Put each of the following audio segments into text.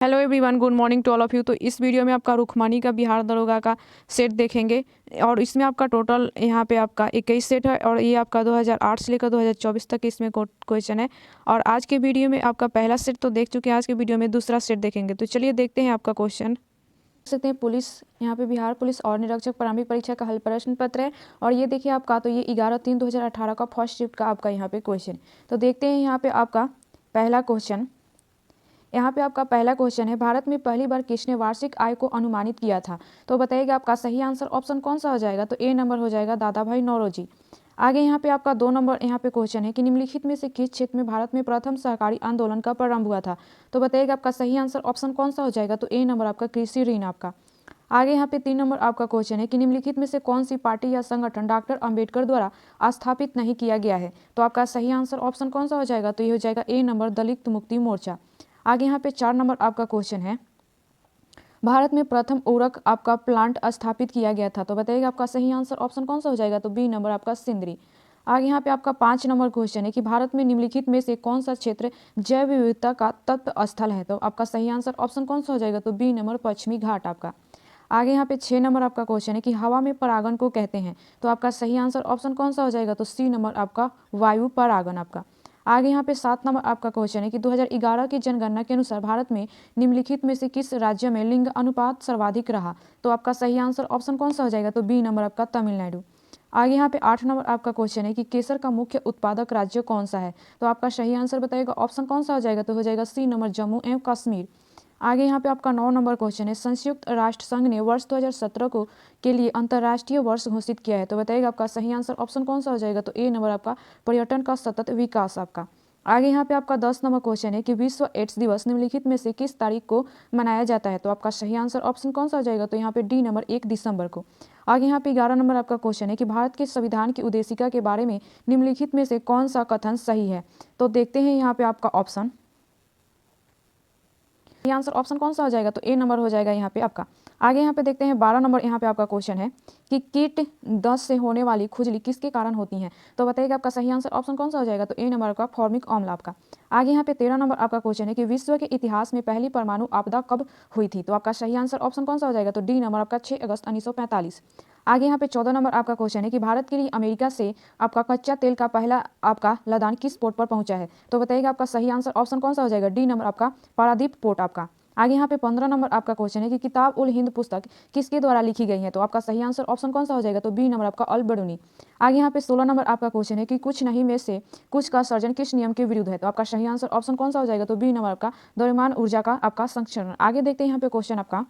Hello everyone, good morning to all of you. तो इस video में आपका रुक्मानी का बिहार दरोगा का सेट देखेंगे और इसमें आपका टोटल यहाँ पे आपका 21 सेट है और ये आपका 2008 से लेकर 2024 तक इसमें क्वेश्चन है। और आज के वीडियो में आपका पहला सेट तो देख चुके हैं, आज के वीडियो में दूसरा सेट देखेंगे। तो चलिए देखते हैं आपका क्वेश्चन। सकते हैं पुलिस, यहाँ पे बिहार पुलिस और निरीक्षक प्रारंभिक परीक्षा का हल प्रश्न पत्र है। और ये देखिए आपका, तो ये 11/3/2018 का फर्स्ट शिफ्ट का आपका यहाँ पे क्वेश्चन। तो देखते हैं यहाँ पे आपका पहला क्वेश्चन। यहाँ पे आपका पहला क्वेश्चन है, भारत में पहली बार किसने वार्षिक आय को अनुमानित किया था? तो बताइएगा आपका सही आंसर ऑप्शन कौन सा हो जाएगा? तो ए नंबर हो जाएगा दादा भाई नौरोजी। आगे यहाँ पे आपका 2 नंबर यहाँ पे क्वेश्चन है कि निम्नलिखित में से किस क्षेत्र में भारत में प्रथम सहकारी आंदोलन का प्रारंभ हुआ था? तो बताइएगा आपका सही आंसर ऑप्शन कौन सा हो जाएगा? तो ए नंबर आपका कृषि ऋण आपका। आगे यहाँ पे 3 नंबर आपका क्वेश्चन है कि निम्नलिखित में से कौन सी पार्टी या संगठन डॉक्टर अंबेडकर द्वारा स्थापित नहीं किया गया है? तो आपका सही आंसर ऑप्शन कौन सा हो जाएगा? तो ये हो जाएगा ए नंबर दलित मुक्ति मोर्चा। आगे यहाँ पे 4 नंबर आपका क्वेश्चन है, भारत में प्रथम उर्वरक आपका प्लांट स्थापित किया गया था? तो बताइएगा आपका सही आंसर ऑप्शन कौन सा हो जाएगा? तो बी नंबर आपका सिंदरी। आगे यहाँ पे आपका 5 नंबर क्वेश्चन है कि भारत में निम्नलिखित में से कौन सा क्षेत्र जैव विविधता का तत्व स्थल है? तो आपका सही आंसर ऑप्शन कौन सा हो जाएगा? तो बी नंबर पश्चिमी घाट आपका। आगे यहाँ पे 6 नंबर आपका क्वेश्चन है कि हवा में परागन को कहते हैं? तो आपका सही आंसर ऑप्शन कौन सा हो जाएगा? तो सी नंबर आपका वायु परागन आपका। आगे यहाँ पे 7 नंबर आपका क्वेश्चन है कि 2011 की जनगणना के अनुसार भारत में निम्नलिखित में से किस राज्य में लिंग अनुपात सर्वाधिक रहा? तो आपका सही आंसर ऑप्शन कौन सा हो जाएगा? तो बी नंबर आपका तमिलनाडु। आगे यहाँ पे 8 नंबर आपका क्वेश्चन है कि केसर का मुख्य उत्पादक राज्य कौन सा है? तो आपका सही आंसर बताइएगा ऑप्शन कौन सा हो जाएगा? तो हो जाएगा सी नंबर जम्मू एवं कश्मीर। आगे यहाँ पे आपका 9 नंबर क्वेश्चन है, संयुक्त राष्ट्र संघ ने वर्ष 2017 को के लिए अंतर्राष्ट्रीय वर्ष घोषित किया है? तो बताइएगा आपका सही आंसर ऑप्शन कौन सा हो जाएगा? तो ए नंबर आपका पर्यटन का सतत विकास आपका। आगे यहाँ पे आपका 10 नंबर क्वेश्चन है कि विश्व एड्स दिवस निम्नलिखित में से किस तारीख को मनाया जाता है? तो आपका सही आंसर ऑप्शन कौन सा हो जाएगा? तो यहाँ पे डी नंबर 1 दिसंबर को। आगे यहाँ पे 11 नंबर आपका क्वेश्चन है कि भारत के संविधान की उद्देशिका के बारे में निम्नलिखित में से कौन सा कथन सही है? तो देखते हैं यहाँ पे आपका ऑप्शन, आंसर ऑप्शन कौन सा हो जाएगा? तो ए नंबर हो जाएगा यहाँ पे आपका। आगे यहाँ पे देखते हैं 12 नंबर यहाँ पे आपका क्वेश्चन है कि कीट दस्त से होने वाली खुजली किसके कारण होती है? तो बताइएगा आपका सही आंसर ऑप्शन कौन सा हो जाएगा? तो ए नंबर आपका फॉर्मिक अम्ल आपका। आगे यहाँ पे 13 नंबर आपका क्वेश्चन है कि विश्व के इतिहास में पहली परमाणु आपदा कब हुई थी? तो आपका सही आंसर ऑप्शन कौन सा हो जाएगा? तो डी नंबर आपका 6 अगस्त 1945। आगे यहाँ पे 14 नंबर आपका क्वेश्चन है कि भारत के लिए अमेरिका से आपका कच्चा तेल का पहला आपका लदान किस पोर्ट पर पहुंचा है? तो बताइएगा आपका सही आंसर ऑप्शन कौन सा हो जाएगा? डी नंबर आपका पारादीप पोर्ट आपका। आगे यहाँ पे 15 नंबर आपका क्वेश्चन है कि किताब उल हिंद पुस्तक किसके द्वारा लिखी गई है? तो आपका सही आंसर ऑप्शन कौन सा हो जाएगा? तो बी नंबर आपका अल बरूनी। आगे यहाँ पे 16 नंबर आपका क्वेश्चन है कि कुछ नहीं में से कुछ का सर्जन किस नियम के विरुद्ध है? तो आपका सही आंसर ऑप्शन कौन सा हो जाएगा? तो बी नंबर आपका द्रव्यमान ऊर्जा का आपका संरक्षण। आगे देखते हैं यहाँ पे क्वेश्चन आपका,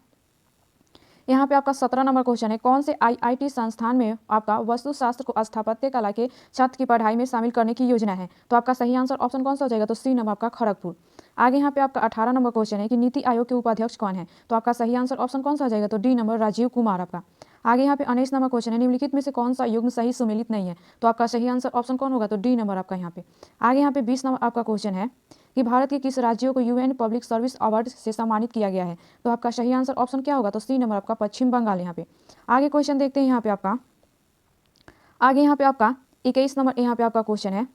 यहाँ पे आपका 17 नंबर क्वेश्चन है, कौन से आईआईटी संस्थान में आपका वस्तुशास्त्र को स्थापत्य कला के छात्र की पढ़ाई में शामिल करने की योजना है? तो आपका सही आंसर ऑप्शन कौन सा हो जाएगा? तो सी नंबर आपका खड़गपुर। आगे यहाँ पे आपका 18 नंबर क्वेश्चन है कि नीति आयोग के उपाध्यक्ष कौन है? तो आपका सही आंसर ऑप्शन कौन सा हो जाएगा? तो डी नंबर राजीव कुमार आपका। आगे यहाँ पे 19 नंबर क्वेश्चन है, निम्नलिखित में से कौन सा युग्म सही सुमेलित नहीं है? तो आपका सही आंसर ऑप्शन कौन होगा? तो डी नंबर आपका यहाँ पे। आगे यहाँ पे 20 नंबर आपका क्वेश्चन है कि भारत के किस राज्यों को यूएन पब्लिक सर्विस अवार्ड से सम्मानित किया गया है? तो आपका सही आंसर ऑप्शन क्या होगा? तो सी नंबर आपका पश्चिम बंगाल। यहाँ पे आगे क्वेश्चन देखते हैं यहाँ पे आपका, आगे यहाँ पे आपका 21 नंबर यहाँ पे आपका क्वेश्चन है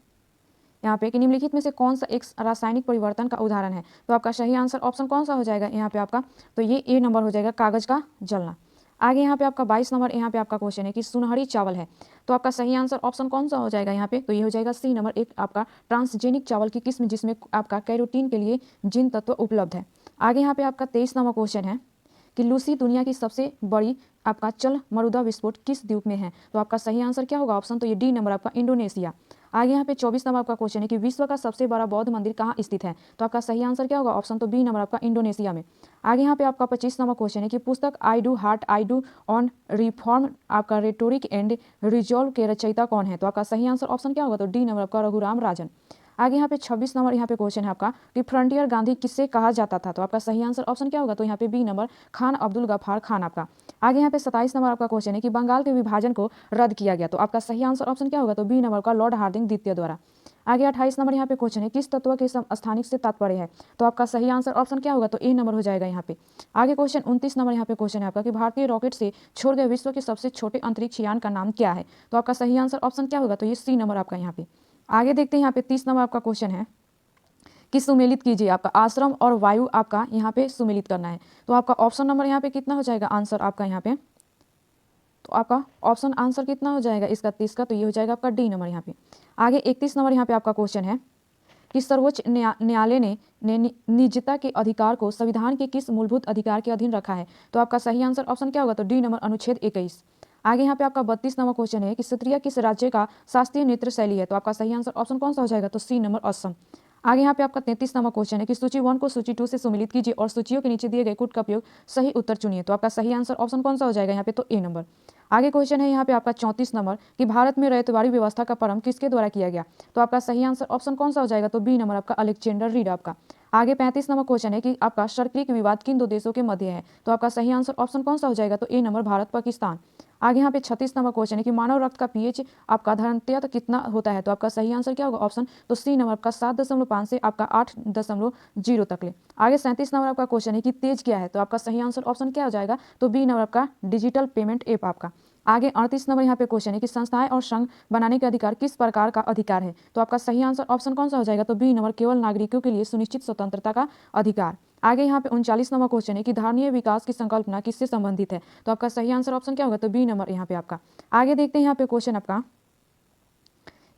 यहाँ पे कि निम्नलिखित में से कौन सा एक रासायनिक परिवर्तन का उदाहरण है? तो आपका सही आंसर ऑप्शन कौन सा हो जाएगा यहाँ पे आपका? तो ये ए नंबर हो जाएगा कागज का जलना। आगे यहाँ पे आपका 22 नंबर यहाँ पे आपका क्वेश्चन है कि सुनहरी चावल है, तो आपका सही आंसर ऑप्शन कौन सा हो जाएगा यहाँ पे? तो ये हो जाएगा सी नंबर 1 आपका ट्रांसजेनिक चावल की किस्म जिसमें आपका कैरोटीन के लिए जिन तत्व उपलब्ध है। आगे यहाँ पे आपका 23 नंबर क्वेश्चन है कि लूसी दुनिया की सबसे बड़ी आपका चल मरुदा विस्फोट किस द्वीप में है? तो आपका सही आंसर क्या होगा? ऑप्शन तो ये डी नंबर आपका इंडोनेशिया। आगे यहाँ पे 24 नंबर आपका क्वेश्चन है कि विश्व का सबसे बड़ा बौद्ध मंदिर कहाँ स्थित है? तो आपका सही आंसर क्या होगा? ऑप्शन तो बी नंबर आपका इंडोनेशिया में। आगे यहाँ पे आपका 25 नंबर क्वेश्चन है कि पुस्तक I do heart I do on reform आपका रेटोरिक एंड रिजॉल्व के रचयिता कौन है? तो आपका सही आंसर ऑप्शन क्या होगा? तो डी नंबर आपका रघुराम राजन। आगे यहाँ पे 26 नंबर यहाँ पे क्वेश्चन है आपका कि फ्रंटियर गांधी किससे कहा जाता था? तो आपका सही आंसर ऑप्शन क्या होगा? तो यहाँ पे बी नंबर खान अब्दुल गफ्फार खान आपका। आगे यहाँ पे 27 नंबर आपका क्वेश्चन है कि बंगाल के विभाजन को रद्द किया गया, तो आपका सही आंसर ऑप्शन क्या होगा? तो बी नंबर का लॉर्ड हार्डिंग द्वितीय द्वारा। आगे 28 नंबर यहाँ पे क्वेश्चन है किस तत्व के स्थानिक से तात्पर्य है? तो आपका सही आंसर ऑप्शन क्या होगा? तो ए नंबर हो जाएगा यहाँ पे। आगे क्वेश्चन 29 नंबर यहाँ पे क्वेश्चन है आपका कि भारतीय रॉकेट से छोड़ गए विश्व के सबसे छोटे अंतरिक्ष यान का नाम क्या है? तो आपका सही आंसर ऑप्शन क्या होगा? तो ये सी नंबर आपका यहाँ पे। आगे देखते हैं यहाँ पे 30 नंबर आपका क्वेश्चन है कि सुमेलित कीजिए। आपका आश्रम और वायु आपका यहाँ पे सुमेलित करना है। तो आपका ऑप्शन नंबर यहाँ पे कितना हो जाएगा आंसर आपका यहाँ पे, तो आपका ऑप्शन आंसर कितना हो जाएगा इसका 30 का, तो ये हो जाएगा आपका डी नंबर यहाँ पे। आगे 31 नंबर यहाँ पे आपका क्वेश्चन है कि सर्वोच्च न्यायालय ने निजता के अधिकार को संविधान के किस मूलभूत अधिकार के अधीन रखा है। तो आपका सही आंसर ऑप्शन क्या होगा, तो डी नंबर अनुच्छेद 21। आगे यहाँ पे आपका 32 नंबर क्वेश्चन है कि क्षत्रिय किस राज्य का शास्त्रीय नृत्य शैली है। तो आपका सही आंसर ऑप्शन कौन सा हो जाएगा, तो सी नंबर असम। आगे यहाँ पे आपका 33 नंबर क्वेश्चन है कि सूची 1 को सूची 2 से सम्मिलित कीजिए और सूचियों के नीचे दिए गए कूट का उपयोग सही उत्तर चुनिए। तो आपका सही आंसर ऑप्शन कौन सा हो जाएगा यहाँ पे, तो ए नंबर। आगे क्वेश्चन है यहाँ पे आपका 34 नंबर कि भारत में रैयतवाड़ी व्यवस्था का प्रारंभ किसके द्वारा किया गया। तो आपका सही आंसर ऑप्शन कौन सा हो जाएगा, तो बी नंबर आपका अलेक्जेंडर रीड आपका। आगे 35 नंबर क्वेश्चन है कि आपका सर्किक विवाद किन दो देशों के मध्य है। तो आपका सही आंसर ऑप्शन कौन सा हो जाएगा, तो ए नंबर भारत पाकिस्तान। आगे यहाँ पे 36 नंबर क्वेश्चन है कि मानव रक्त का पीएच आपका धर्मतः कितना होता है। तो आपका सही आंसर क्या होगा ऑप्शन, तो सी नंबर आपका 7.5 से आपका 8.0 तक ले। आगे 37 नंबर आपका क्वेश्चन है कि तेज क्या है। तो आपका सही आंसर ऑप्शन क्या हो जाएगा, तो बी नंबर आपका डिजिटल पेमेंट ऐप आपका। आगे 38 नंबर यहाँ पे क्वेश्चन है कि संस्थाएं और संघ बनाने के अधिकार किस प्रकार का अधिकार है। तो आपका सही आंसर ऑप्शन कौन सा हो जाएगा, तो बी नंबर केवल नागरिकों के लिए सुनिश्चित स्वतंत्रता का अधिकार। आगे यहाँ पे 39 नंबर क्वेश्चन है कि धारणीय विकास की संकल्पना किससे संबंधित है। तो आपका सही आंसर ऑप्शन क्या होगा, तो बी नंबर यहाँ पे आपका। आगे देखते हैं यहाँ पे क्वेश्चन आपका,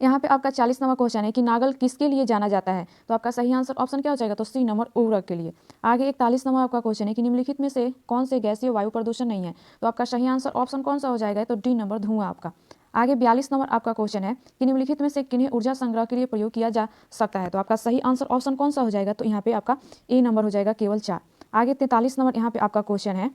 यहाँ पे आपका 40 नंबर क्वेश्चन है कि नागल किसके लिए जाना जाता है। तो आपका सही आंसर ऑप्शन क्या हो जाएगा, तो सी नंबर उर्वरक के लिए। आगे 41 नंबर आपका क्वेश्चन है कि निम्नलिखित में से कौन से गैसीय वायु प्रदूषण नहीं है। तो आपका सही आंसर ऑप्शन कौन सा हो जाएगा, तो डी नंबर धुआं आपका। आगे 42 नंबर आपका क्वेश्चन है कि निम्नलिखित में से किन्हें ऊर्जा संग्रह के लिए प्रयोग किया जा सकता है। तो आपका सही आंसर ऑप्शन कौन सा हो जाएगा, तो यहाँ पे आपका ए नंबर हो जाएगा केवल 4। आगे 43 नंबर यहाँ पे आपका क्वेश्चन है,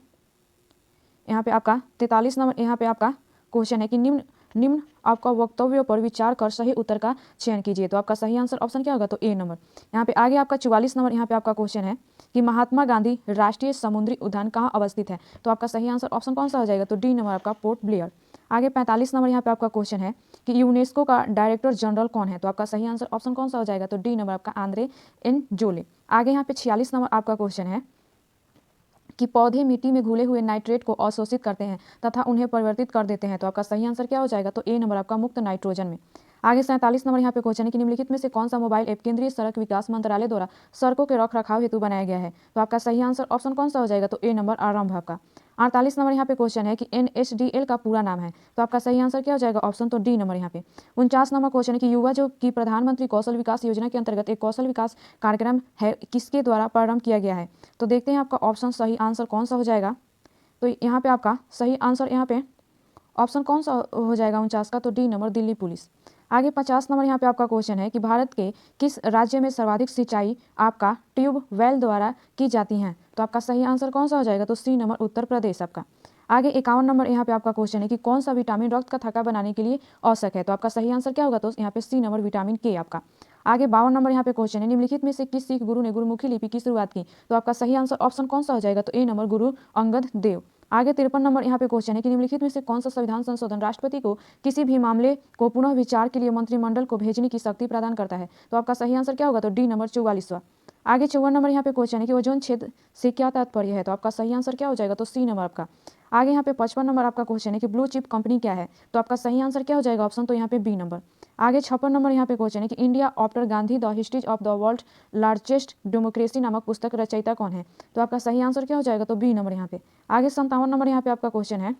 यहाँ पे आपका 43 नंबर यहाँ पे आपका क्वेश्चन है कि निम्न आपका वक्तव्यों पर विचार कर सही उत्तर का चयन कीजिए। तो आपका सही आंसर ऑप्शन क्या होगा, तो ए नंबर। यहाँ पे आगे आपका 44 नंबर यहाँ पे आपका क्वेश्चन है कि महात्मा गांधी राष्ट्रीय समुद्री उद्यान कहाँ अवस्थित है। तो आपका सही आंसर ऑप्शन कौन सा हो जाएगा, तो डी नंबर आपका पोर्ट ब्लेयर। आगे 45 नंबर यहाँ पे आपका क्वेश्चन है कि यूनेस्को का डायरेक्टर जनरल कौन है। तो आपका सही आंसर ऑप्शन कौन सा हो जाएगा, तो डी नंबर आपका आंद्रे एन जोले। आगे यहाँ पे 46 नंबर आपका क्वेश्चन है कि पौधे मिट्टी में घुले हुए नाइट्रेट को अवशोषित करते हैं तथा उन्हें परिवर्तित कर देते हैं। तो आपका सही आंसर क्या हो जाएगा, तो ए नंबर आपका मुक्त नाइट्रोजन में। आगे 47 नंबर यहाँ पे क्वेश्चन है कि निम्नलिखित में से कौन सा मोबाइल ऐप केंद्रीय सड़क विकास मंत्रालय द्वारा सड़कों के रखरखाव हेतु बनाया गया है। तो आपका सही आंसर ऑप्शन कौन सा हो जाएगा, तो ए नंबर आरंभ आपका। 48 नंबर यहाँ पे क्वेश्चन है कि NHDL का पूरा नाम है। तो आपका सही आंसर क्या हो जाएगा ऑप्शन, तो डी नंबर यहाँ पे। 49 नंबर क्वेश्चन है कि युवा जो कि प्रधानमंत्री कौशल विकास योजना के अंतर्गत एक कौशल विकास कार्यक्रम है किसके द्वारा प्रारंभ किया गया है। तो देखते हैं आपका ऑप्शन सही आंसर कौन सा हो जाएगा। तो यहाँ पे आपका सही आंसर यहाँ पे ऑप्शन कौन सा हो जाएगा 49 का, तो डी नंबर दिल्ली पुलिस। आगे 50 नंबर यहाँ पे आपका क्वेश्चन है कि भारत के किस राज्य में सर्वाधिक सिंचाई आपका ट्यूबवेल द्वारा की जाती है। तो आपका सही आंसर कौन सा हो जाएगा, तो सी नंबर उत्तर प्रदेश आपका। आगे 51 नंबर यहाँ पे आपका क्वेश्चन है कि कौन सा विटामिन रक्त का थक्का बनाने के लिए आवश्यक है। तो आपका सही आंसर क्या होगा, तो यहाँ पे सी नंबर विटामिन के आपका। आगे 52 नंबर यहाँ पे क्वेश्चन है निम्नलिखित में से किस सिख गुरु ने गुरुमुखी लिपि की शुरुआत की। तो आपका सही आंसर ऑप्शन कौन सा हो जाएगा, तो ए नंबर गुरु अंगद देव। आगे 53 नंबर यहाँ पे क्वेश्चन है कि निम्नलिखित में से कौन सा संविधान संशोधन राष्ट्रपति को किसी भी मामले को पुनः विचार के लिए मंत्रिमंडल को भेजने की शक्ति प्रदान करता है। तो आपका सही आंसर क्या होगा, तो डी नंबर 44वां। आगे 54 नंबर यहाँ पे क्वेश्चन है कि ओजोन क्षेत्र से क्या तात्पर्य है। तो आपका सही आंसर क्या हो जाएगा, तो सी नंबर आपका। आगे यहाँ पे 55 नंबर आपका क्वेश्चन है कि ब्लू चिप कंपनी क्या है। तो आपका सही आंसर क्या हो जाएगा ऑप्शन, तो यहाँ पे बी नंबर। आगे 56 नंबर यहाँ पे क्वेश्चन है कि India after Gandhi the history of the world largest democracy नामक पुस्तक रचयिता कौन है। तो आपका सही आंसर क्या हो जाएगा, तो बी नंबर यहाँ पे। आगे 57 नंबर यहाँ पे आपका क्वेश्चन है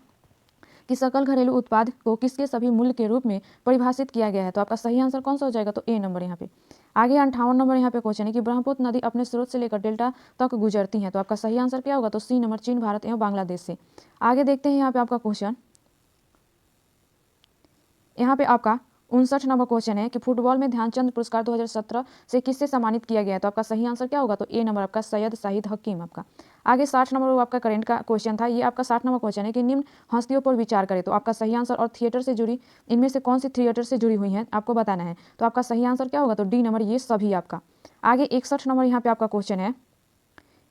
कि सकल घरेलू उत्पाद को किसके सभी मूल्य के रूप में परिभाषित किया गया है। तो आपका सही आंसर कौन सा हो जाएगा, तो ए नंबर यहाँ पे। आगे 58 नंबर यहाँ पे क्वेश्चन है कि ब्रह्मपुत्र नदी अपने स्रोत से लेकर डेल्टा तक गुजरती है। तो आपका सही आंसर क्या होगा, तो सी नंबर चीन, भारत एवं बांग्लादेश से। आगे देखते हैं यहाँ पे आपका क्वेश्चन, यहाँ पे आपका 59 नंबर क्वेश्चन है कि फुटबॉल में ध्यानचंद पुरस्कार 2017 से किससे सम्मानित किया गया है। तो आपका सही आंसर क्या होगा, तो ए नंबर आपका सैयद शाहिद हकीम आपका। आगे 60 नंबर आपका करंट का क्वेश्चन था, ये आपका 60 नंबर क्वेश्चन है कि निम्न हस्तियों पर विचार करें। तो आपका सही आंसर और थिएटर से जुड़ी इनमें से कौन सी थिएटर से जुड़ी हुई हैं आपको बताना है। तो आपका सही आंसर क्या होगा, तो डी नंबर ये सभी आपका। आगे 61 नंबर यहाँ पे आपका क्वेश्चन है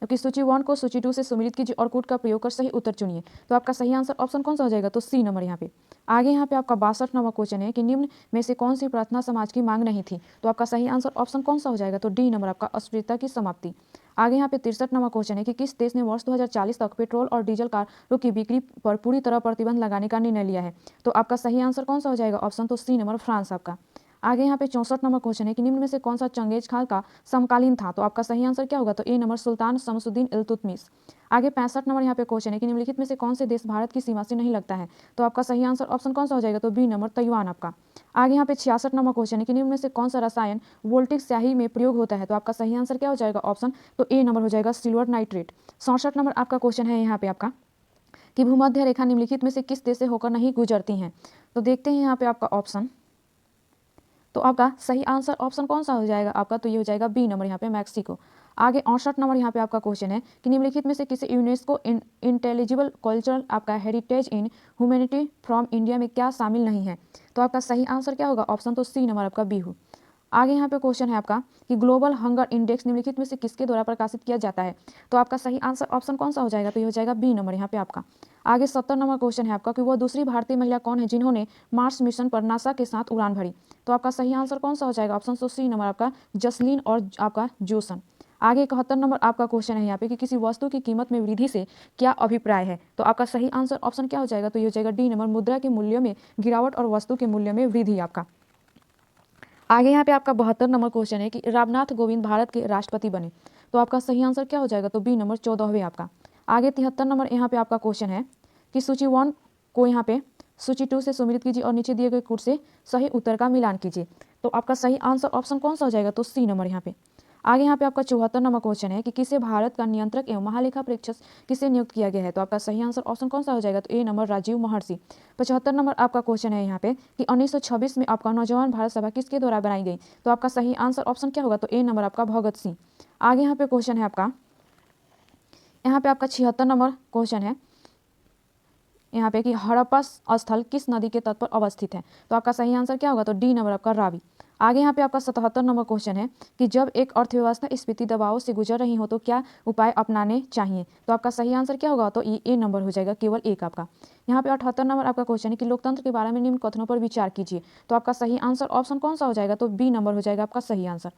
कि सूची 1 को सूची 2 से सम्मिलित कीजिए और कूट का प्रयोग कर सही उत्तर चुनिए। तो आपका सही आंसर ऑप्शन कौन सा हो जाएगा, तो सी नंबर यहाँ पे। आगे यहाँ पे आपका 62 नंबर क्वेश्चन है कि निम्न में से कौन सी प्रार्थना समाज की मांग नहीं थी। तो आपका सही आंसर ऑप्शन कौन सा हो जाएगा, तो डी नंबर आपका अस्पृश्यता की समाप्ति। आगे यहाँ पे 63 नंबर क्वेश्चन है कि किस देश ने वर्ष 2040 तक पेट्रोल और डीजल कारों की बिक्री पर पूरी तरह प्रतिबंध लगाने का निर्णय लिया है। तो आपका सही आंसर कौन सा हो जाएगा ऑप्शन, तो सी नंबर फ्रांस आपका। आगे यहाँ पे 64 नंबर क्वेश्चन है कि निम्न में से कौन सा चंगेज खान का समकालीन था, तो आपका सही आंसर क्या होगा, तो ए नंबर सुल्तान शमसुद्दीन इल्तुतमिश। आगे 65 नंबर यहाँ पे क्वेश्चन है कि निम्नलिखित में से कौन से देश भारत की सीमा से नहीं लगता है, तो आपका सही आंसर ऑप्शन कौन सा हो जाएगा, तो बी नंबर तैवान आपका। आगे यहाँ पे 66 नंबर क्वेश्चन है कि निम्न में से कौन सा रसायन वोल्टिक स्याही में प्रयोग होता है, तो आपका सही आंसर क्या हो जाएगा ऑप्शन, तो ए नंबर हो जाएगा सिल्वर नाइट्रेट। 67 नंबर आपका क्वेश्चन है यहाँ पे आपका कि भूमध्य रेखा निम्नलिखित में से किस देश से होकर नहीं गुजरती हैं, तो देखते हैं यहाँ पे आपका ऑप्शन, तो आपका सही आंसर ऑप्शन कौन सा हो जाएगा आपका, तो ये हो जाएगा बी नंबर यहाँ पे मैक्सिको। आगे 68 नंबर यहाँ पे आपका क्वेश्चन है कि निम्नलिखित में से किसी यूनेस्को इंटेलिजिबल कल्चरल आपका heritage in humanity from India में क्या शामिल नहीं है, तो आपका सही आंसर क्या होगा ऑप्शन, तो सी नंबर आपका बिहू। आगे यहाँ पे क्वेश्चन है आपका कि ग्लोबल हंगर इंडेक्स निम्नलिखित में से किसके द्वारा प्रकाशित किया जाता है, तो आपका सही आंसर ऑप्शन कौन सा हो जाएगा, तो ये हो जाएगा बी नंबर यहाँ पे आपका। आगे 70 नंबर क्वेश्चन है आपका कि वह दूसरी भारतीय महिला कौन है जिन्होंने मार्स मिशन पर नासा के साथ उड़ान भरी, तो आपका सही आंसर कौन सा हो जाएगा ऑप्शन, तो सी नंबर आपका जसलीन और आपका जोसन। आगे 71 नंबर आपका क्वेश्चन है यहाँ पे कि किसी वस्तु की कीमत में वृद्धि से क्या अभिप्राय है, तो आपका सही आंसर ऑप्शन क्या हो जाएगा, तो ये हो जाएगा डी नंबर मुद्रा के मूल्यों में गिरावट और वस्तु के मूल्य में वृद्धि आपका। आगे यहाँ पे आपका 72 नंबर क्वेश्चन है कि रामनाथ कोविंद भारत के राष्ट्रपति बने, तो आपका सही आंसर क्या हो जाएगा, तो बी नंबर 14वें आपका। आगे 73 नंबर यहाँ पे आपका क्वेश्चन है कि सूची 1 को यहाँ पे सूची 2 से सम्मिलित कीजिए और नीचे दिए गए कूट से सही उत्तर का मिलान कीजिए, तो आपका सही आंसर ऑप्शन कौन सा हो जाएगा, तो सी नंबर यहाँ पे। आगे यहाँ पे आपका 74 नंबर क्वेश्चन है कि किसे भारत का नियंत्रक एवं महालेखा परीक्षक किसे नियुक्त किया गया है, तो आपका सही आंसर ऑप्शन कौन सा हो जाएगा, तो ए नंबर राजीव महर्षि। 75 नंबर आपका क्वेश्चन है यहाँ पे कि 1926 में आपका नौजवान भारत सभा किसके द्वारा बनाई गई, तो आपका सही आंसर ऑप्शन क्या होगा, तो ए नंबर आपका भगत सिंह। आगे यहाँ पे क्वेश्चन है आपका, यहाँ पे आपका 76 नंबर क्वेश्चन है यहाँ पे कि हड़प्पा स्थल किस नदी के तट पर अवस्थित है, तो आपका सही आंसर क्या होगा, तो डी नंबर आपका रावी। आगे यहाँ पे आपका 77 नंबर क्वेश्चन है कि जब एक अर्थव्यवस्था स्फीति दबाव से गुजर रही हो तो क्या उपाय अपनाने चाहिए, तो आपका सही आंसर क्या होगा, तो ए नंबर हो जाएगा केवल एक आपका। यहाँ पे 78 नंबर आपका क्वेश्चन है कि लोकतंत्र के बारे में निम्न कथनों पर विचार कीजिए, तो आपका सही आंसर ऑप्शन कौन सा हो जाएगा, तो बी नंबर हो जाएगा आपका सही आंसर।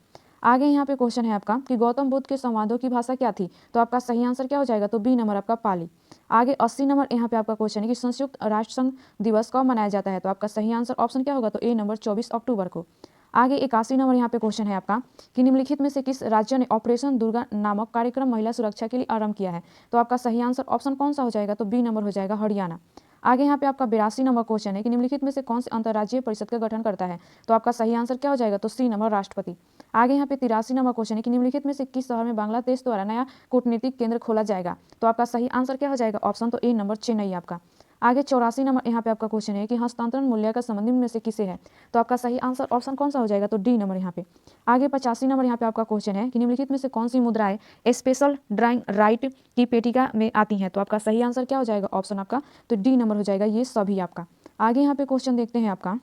आगे यहाँ पे क्वेश्चन है आपका कि गौतम बुद्ध के संवादों की भाषा क्या थी, तो आपका सही आंसर क्या हो जाएगा, तो बी नंबर आपका पाली। आगे 80 नंबर यहाँ पे आपका क्वेश्चन है कि संयुक्त राष्ट्र संघ दिवस कब मनाया जाता है, तो आपका सही आंसर ऑप्शन क्या होगा, तो ए नंबर 24 अक्टूबर को। आगे 81 नंबर यहाँ पे क्वेश्चन है आपका कि निम्नलिखित में से किस राज्य ने ऑपरेशन दुर्गा नामक कार्यक्रम महिला सुरक्षा के लिए आरंभ किया है, तो आपका सही आंसर ऑप्शन कौन सा हो जाएगा, तो बी नंबर हो जाएगा हरियाणा। आगे यहाँ पे आपका 82 नंबर क्वेश्चन है कि निम्नलिखित में से कौन से अंतर्राज्यीय परिषद का गठन करता है, तो आपका सही आंसर क्या हो जाएगा, तो सी नंबर राष्ट्रपति। आगे यहाँ पे 83 नंबर क्वेश्चन है कि निम्नलिखित में से किस शहर में बांग्लादेश द्वारा नया कूटनीतिक केंद्र खोला जाएगा, तो आपका सही आंसर क्या हो जाएगा ऑप्शन, तो ए नंबर चेन्नई आपका। आगे 84 नंबर यहाँ पे आपका क्वेश्चन है कि हस्तांतरण मूल्य का संबंध में से किसे है, तो आपका सही आंसर ऑप्शन कौन सा हो जाएगा, तो डी नंबर यहाँ पे। आगे 85 नंबर यहाँ पे आपका क्वेश्चन है कि निम्नलिखित में से कौन सी मुद्राएं स्पेशल ड्राइंग राइट की पेटिका में आती हैं, तो आपका सही आंसर क्या हो जाएगा ऑप्शन आपका, तो डी नंबर हो जाएगा ये सभी आपका। आगे यहाँ पे क्वेश्चन देखते हैं आपका,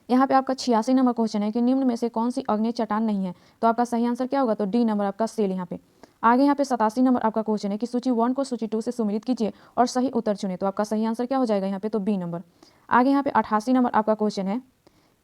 यहाँ पे आपका 86 नंबर क्वेश्चन है कि निम्न में से कौन सी अग्नि चट्टान नहीं है, तो आपका सही आंसर क्या होगा, तो डी नंबर आपका सेल यहाँ पे। आगे यहाँ पे 87 नंबर आपका क्वेश्चन है कि सूची 1 को सूची 2 से सम्मिलित कीजिए और सही उत्तर चुने, तो आपका सही आंसर क्या हो जाएगा यहाँ पे, तो बी नंबर। आगे यहाँ पे 88 नंबर आपका क्वेश्चन है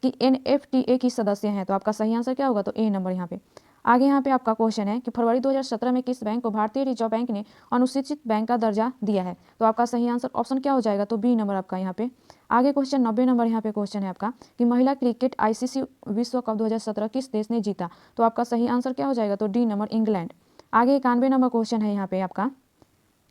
कि NFTA की सदस्य हैं, तो आपका सही आंसर क्या होगा, तो ए नंबर यहाँ पे। आगे यहाँ पे आपका क्वेश्चन है कि फरवरी 2017 में किस बैंक को भारतीय रिजर्व बैंक ने अनुसूचित बैंक का दर्जा दिया है, तो आपका सही आंसर ऑप्शन क्या हो जाएगा, तो बी नंबर आपका यहाँ पे। आगे क्वेश्चन 90 नंबर यहाँ पे क्वेश्चन है आपका कि महिला क्रिकेट ICC विश्व कप 2017 किस देश ने जीता, तो आपका सही आंसर क्या हो जाएगा, तो डी नंबर इंग्लैंड। आगे 91 नंबर क्वेश्चन है यहाँ पे आपका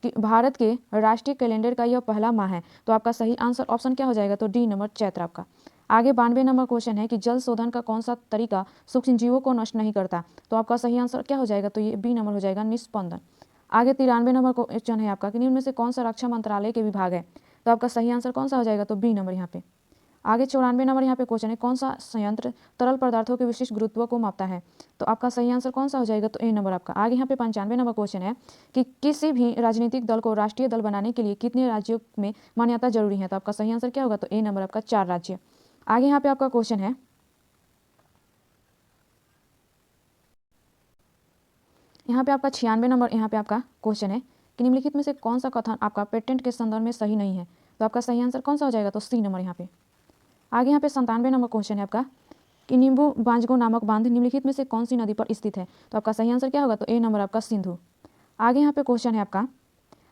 कि भारत के राष्ट्रीय कैलेंडर का यह पहला माह है, तो आपका सही आंसर ऑप्शन क्या हो जाएगा, तो डी नंबर चैत्र आपका। आगे 92 नंबर क्वेश्चन है कि जल शोधन का कौन सा तरीका सूक्ष्म जीवों को नष्ट नहीं करता, तो आपका सही आंसर क्या हो जाएगा, तो ये बी नंबर हो जाएगा निस्पंदन। आगे 93 नंबर क्वेश्चन है आपका कि निम्न में से कौन सा रक्षा मंत्रालय के विभाग है, तो आपका सही आंसर कौन सा हो जाएगा, तो बी नंबर यहाँ पे। आगे 94 नंबर यहाँ पे क्वेश्चन है कौन सा संयंत्र तरल पदार्थों के विशिष्ट गुरुत्व को मापता है, तो आपका सही आंसर कौन सा हो जाएगा, तो ए नंबर आपका। आगे यहाँ पे 95 नंबर क्वेश्चन है कि किसी भी राजनीतिक दल को राष्ट्रीय दल बनाने के लिए कितने राज्यों में मान्यता जरूरी है, तो आपका सही आंसर क्या होगा, तो ए नंबर आपका 4 राज्य। आगे यहाँ पे आपका क्वेश्चन है यहाँ पे आपका 96 नंबर यहाँ पे आपका क्वेश्चन है कि निम्नलिखित में से कौन सा कथन आपका पेटेंट के संदर्भ में सही नहीं है, तो आपका सही आंसर कौन सा हो जाएगा, तो सी नंबर यहाँ पे। आगे यहाँ पे 97 नंबर क्वेश्चन है आपका कि नींबू बांजगो नामक बांध निम्नलिखित में से कौन सी नदी पर स्थित है, तो आपका सही आंसर क्या होगा, तो ए नंबर आपका सिंधु। आगे यहाँ पे क्वेश्चन है आपका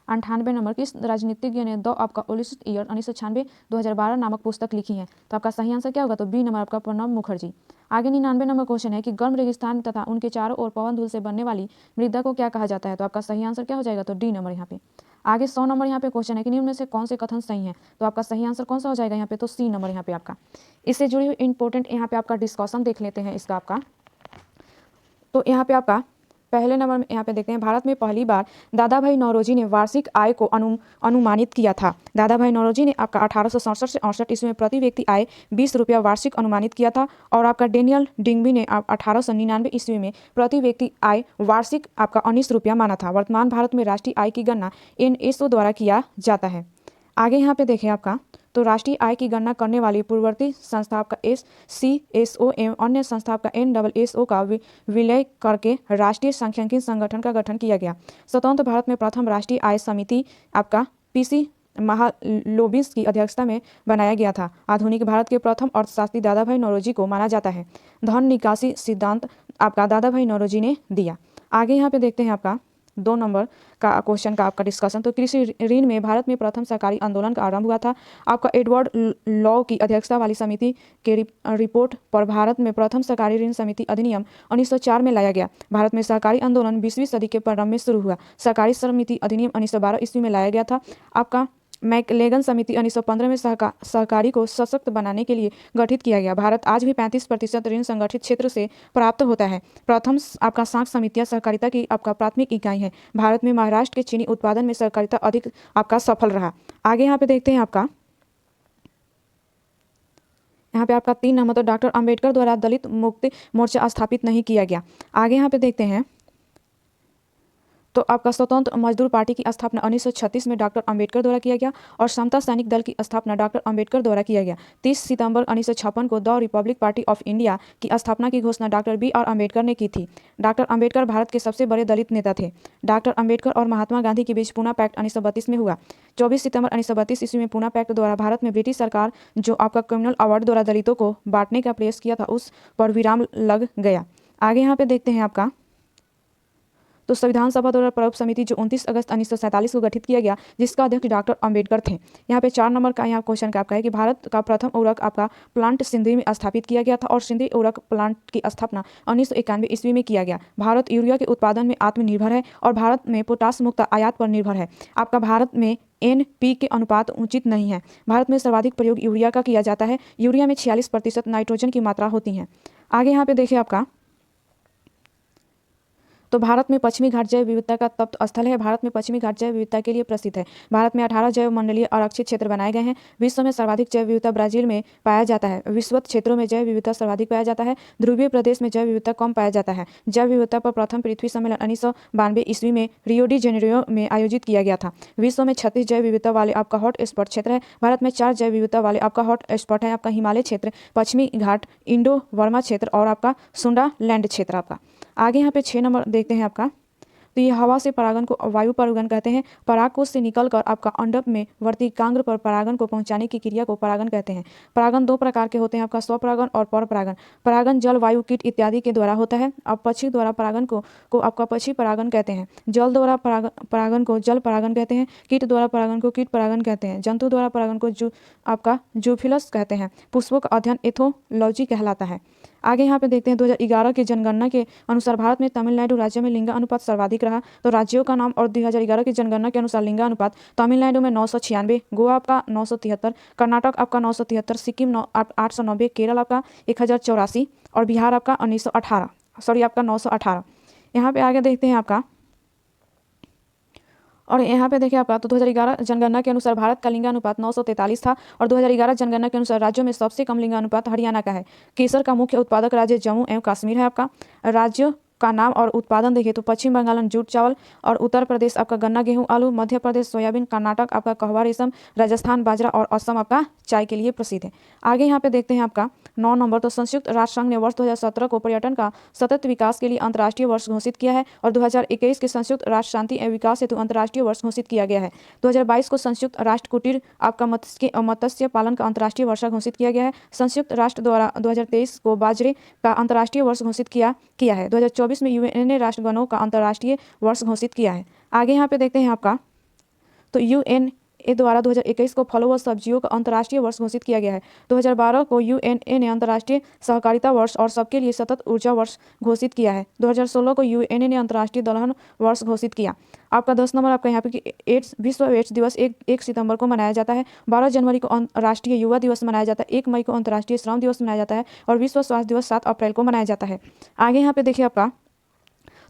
98 नंबर, किस राजनीतिज्ञ ने द आपका ओलिसिस ईयर 1996-2012 नामक पुस्तक लिखी है? तो आपका सही आंसर क्या होगा? तो बी नंबर आपका प्रणब मुखर्जी। आगे 99 नंबर क्वेश्चन है कि गर्म रेगिस्तान तथा उनके चारों ओर पवन धूल से बनने वाली मृदा को क्या कहा जाता है? तो आपका सही आंसर क्या हो जाएगा? तो डी नंबर यहाँ पे। आगे 100 नंबर यहाँ पे क्वेश्चन है कि निम्न में से कौन से कथन सही है? तो आपका सही आंसर कौन सा हो जाएगा यहाँ पे? तो सी नंबर यहाँ पे आपका। इससे जुड़ी हुई इंपॉर्टेंट यहाँ पे आपका डिस्कशन देख लेते हैं इसका आपका। तो यहाँ पे आपका पहले नंबर में यहाँ पे देखते हैं, भारत में पहली बार दादा भाई नौरोजी ने वार्षिक आय को अनुमानित किया था। दादा भाई नौरोजी ने आपका 1867 से 68 ईस्वी में प्रति व्यक्ति आय 20 रुपया वार्षिक अनुमानित किया था। और आपका डेनियल डिंगबी ने 1899 ईस्वी में प्रति व्यक्ति आय वार्षिक आपका 19 रुपया माना था। वर्तमान भारत में राष्ट्रीय आय की गणना NSO द्वारा किया जाता है। आगे यहाँ पे देखें आपका, तो राष्ट्रीय आय की गणना करने वाली पूर्ववर्ती संस्था आपका SCSO एवं अन्य संस्था आपका NSSO का विलय करके राष्ट्रीय सांख्यिकी संगठन का गठन किया गया। स्वतंत्र भारत में प्रथम राष्ट्रीय आय समिति आपका PC महालोबिस की अध्यक्षता में बनाया गया था। आधुनिक भारत के प्रथम अर्थशास्त्री दादा भाई नौरोजी को माना जाता है। धन निकासी सिद्धांत आपका दादा भाई नौरोजी ने दिया। आगे यहाँ पे देखते हैं आपका 2 नंबर का क्वेश्चन का आपका डिस्कशन। तो कृषि ऋण में भारत में प्रथम सरकारी आंदोलन का आरंभ हुआ था। आपका एडवर्ड लॉ की अध्यक्षता वाली समिति के रिपोर्ट पर भारत में प्रथम सरकारी ऋण समिति अधिनियम 1904 में लाया गया। भारत में सहकारी आंदोलन 20वीं सदी के प्रारंभ में शुरू हुआ। सहकारी समिति अधिनियम 1912 ईस्वी में लाया गया था। आपका मैकलेगन समिति 1915 में सहकारी को सशक्त बनाने के लिए गठित किया गया। भारत आज भी 35% ऋण संगठित क्षेत्र से प्राप्त होता है। प्रथम आपका साख समितियां सहकारिता की आपका प्राथमिक इकाई है। भारत में महाराष्ट्र के चीनी उत्पादन में सहकारिता अधिक आपका सफल रहा। आगे यहाँ पे देखते हैं आपका, यहाँ पे आपका 3 नंबर, तो डॉक्टर अंबेडकर द्वारा दलित मुक्ति मोर्चा स्थापित नहीं किया गया। आगे यहाँ पे देखते हैं, तो आपका स्वतंत्र मजदूर पार्टी की स्थापना 1936 में डॉक्टर अंबेडकर द्वारा किया गया और समता सैनिक दल की स्थापना डॉक्टर अंबेडकर द्वारा किया गया। 30 सितंबर 1956 को the Republic party of India की स्थापना की घोषणा डॉक्टर BR अंबेडकर ने की थी। डॉक्टर अंबेडकर भारत के सबसे बड़े दलित नेता थे। डॉक्टर अंबेडकर और महात्मा गांधी के बीच पूना पैक्ट 1932 में हुआ। 24 सितंबर 1932 ईस्वी में पूना पैक्ट द्वारा भारत में ब्रिटिश सरकार जो आपका कम्युनल अवार्ड द्वारा दलितों को बांटने का प्रयास किया था उस पर विराम लग गया। आगे यहाँ पे देखते हैं आपका, तो संविधान सभा द्वारा प्रयोग समिति जो 29 अगस्त 1947 को गठित किया गया, जिसका अध्यक्ष डॉक्टर अंबेडकर थे। यहाँ पे 4 नंबर का यहाँ क्वेश्चन का आपका है कि भारत का प्रथम उर्वरक आपका प्लांट सिंधु में स्थापित किया गया था और सिंधु उर्वरक प्लांट की स्थापना 1991 ईस्वी में किया गया। भारत यूरिया के उत्पादन में आत्मनिर्भर है और भारत में पोटास मुक्त आयात पर निर्भर है। आपका भारत में NP के अनुपात उचित नहीं है। भारत में सर्वाधिक प्रयोग यूरिया का किया जाता है। यूरिया में 46% नाइट्रोजन की मात्रा होती है। आगे यहाँ पे देखिए आपका, तो भारत में पश्चिमी घाट जैव विविधता का तप्त स्थल है। भारत में पश्चिमी घाट जैव विविधता के लिए प्रसिद्ध है। भारत में 18 जैव मंडलीय आरक्षित क्षेत्र बनाए गए हैं। विश्व में सर्वाधिक जैव विविधता ब्राजील में पाया जाता है। विश्वत क्षेत्रों में जैव विविधता सर्वाधिक पाया जाता है। ध्रुवीय प्रदेश में जैव विविधता कम पाया जाता है। जैव विविधता पर प्रथम पृथ्वी सम्मेलन 1992 ईस्वी में रियो डी जेनेरियो में आयोजित किया गया था। विश्व में 36 जैव विविधता वाले आपका हॉट स्पॉट क्षेत्र है। भारत में 4 जैव विविधता वाले आपका हॉट स्पॉट है। आपका हिमालय क्षेत्र, पश्चिमी घाट, इंडो बर्मा क्षेत्र और आपका सुंडा लैंड क्षेत्र आपका। आगे यहाँ पे 6 नंबर देखते हैं आपका, तो ये हवा से परागन को वायु परागन कहते हैं। परागकोश से निकलकर आपका अंडक में वर्तिकांग्र पर परागन को पहुंचाने की क्रिया को परागन कहते हैं। परागन 2 प्रकार के होते हैं, आपका स्वपरागन और परपरागन। परागन जल, वायु, कीट इत्यादि के द्वारा होता है। अब पक्षी द्वारा परागन को आपका पक्षी परागन कहते हैं। जल द्वारा परागन को जल परागन कहते हैं। कीट द्वारा परागन को कीट परागन कहते हैं। जंतु द्वारा परागन को आपका जूफिलस कहते हैं। पुष्पों का अध्ययन एथोलॉजी कहलाता है। आगे यहाँ पे देखते हैं 2011 की जनगणना के अनुसार भारत में तमिलनाडु राज्य में लिंगानुपात सर्वाधिक रहा। तो राज्यों का नाम और 2011 की जनगणना के अनुसार लिंगानुपात, तमिलनाडु में 996, गोवा आपका 973, कर्नाटक आपका 973, सिक्किम 890, केरल आपका 1084 और बिहार आपका 918। यहाँ पे आगे देखते हैं आपका, और यहाँ पे देखिए आपका, तो 2011 जनगणना के अनुसार भारत का लिंगानुपात 943 था और 2011 जनगणना के अनुसार राज्यों में सबसे कम लिंगानुपात हरियाणा का है। केसर का मुख्य उत्पादक राज्य जम्मू एवं कश्मीर है आपका। राज्यों का नाम और उत्पादन देखिए तो पश्चिम बंगाल जूट चावल और उत्तर प्रदेश आपका गन्ना गेहूं आलू, मध्य प्रदेश सोयाबीन, कर्नाटक आपका कहवा रेशम, राजस्थान बाजरा और असम आपका चाय के लिए प्रसिद्ध है। आगे यहाँ पे देखते हैं आपका 9 नंबर, तो संयुक्त राष्ट्र संघ ने वर्ष 2017 को पर्यटन का सतत विकास के लिए अंतर्राष्ट्रीय वर्ष घोषित किया है और 2021 के संयुक्त राष्ट्र शांति एवं विकास हेतु अंतर्राष्ट्रीय वर्ष घोषित किया गया है। 2022 को संयुक्त राष्ट्र कुटीर आपका मत्स्य पालन का अंतर्राष्ट्रीय वर्ष घोषित किया गया है। संयुक्त राष्ट्र द्वारा 2023 को बाजरे का अंतर्राष्ट्रीय वर्ष घोषित किया है। 2024 में UN ने राष्ट्रगणों का अंतर्राष्ट्रीय वर्ष घोषित किया है। आगे यहाँ पे देखते हैं आपका, तो यूएनए द्वारा 2021 को फलों व सब्जियों का अंतर्राष्ट्रीय वर्ष घोषित किया गया है। 2012 को यूएनए ने अंतर्राष्ट्रीय सहकारिता वर्ष और सबके लिए सतत ऊर्जा वर्ष घोषित किया है। 2016 को यूएनए ने अंतर्राष्ट्रीय दलहन वर्ष घोषित किया। आपका 10 नंबर आपका यहाँ पे कि विश्व एड्स दिवस 1 सितंबर को मनाया जाता है। 12 जनवरी को राष्ट्रीय युवा दिवस मनाया जाता है। 1 मई को अंतर्राष्ट्रीय श्रम दिवस मनाया जाता है और विश्व स्वास्थ्य दिवस 7 अप्रैल को मनाया जाता है। आगे यहाँ पे देखिए आपका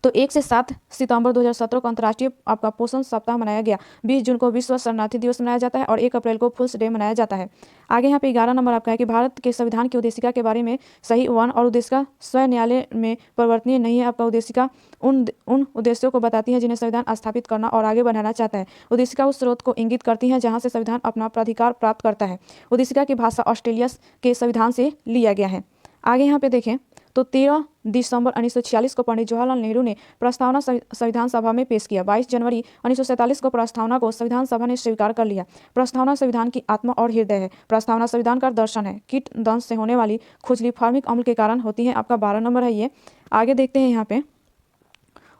तो 1 से 7 सितंबर 2017 को अंतर्राष्ट्रीय आपका पोषण सप्ताह मनाया गया। 20 जून को विश्व शरणार्थी दिवस मनाया जाता है और 1 अप्रैल को फूल्स डे मनाया जाता है। आगे यहाँ पे 11 नंबर आपका है कि भारत के संविधान की उद्देशिका के बारे में सही वन और उद्देशिका स्वयं न्यायालय में परिवर्तनीय नहीं है। आपका उद्देशिका उन उद्देश्यों को बताती है जिन्हें संविधान स्थापित करना और आगे बढ़ाना चाहता है। उद्देशिका उस स्रोत को इंगित करती है जहाँ से संविधान अपना प्राधिकार प्राप्त करता है। उद्देशिका की भाषा ऑस्ट्रेलिया के संविधान से लिया गया है। आगे यहाँ पे देखें तो 13 दिसंबर 1946 को पंडित जवाहरलाल नेहरू ने प्रस्तावना संविधान सभा में पेश किया। 22 जनवरी 1947 को प्रस्तावना को संविधान सभा ने स्वीकार कर लिया। प्रस्तावना संविधान की आत्मा और हृदय है। प्रस्तावना संविधान का दर्शन है। कीट दंश से होने वाली खुजली फॉर्मिक अम्ल के कारण होती है। आपका 12 नंबर है ये। आगे देखते हैं यहाँ पे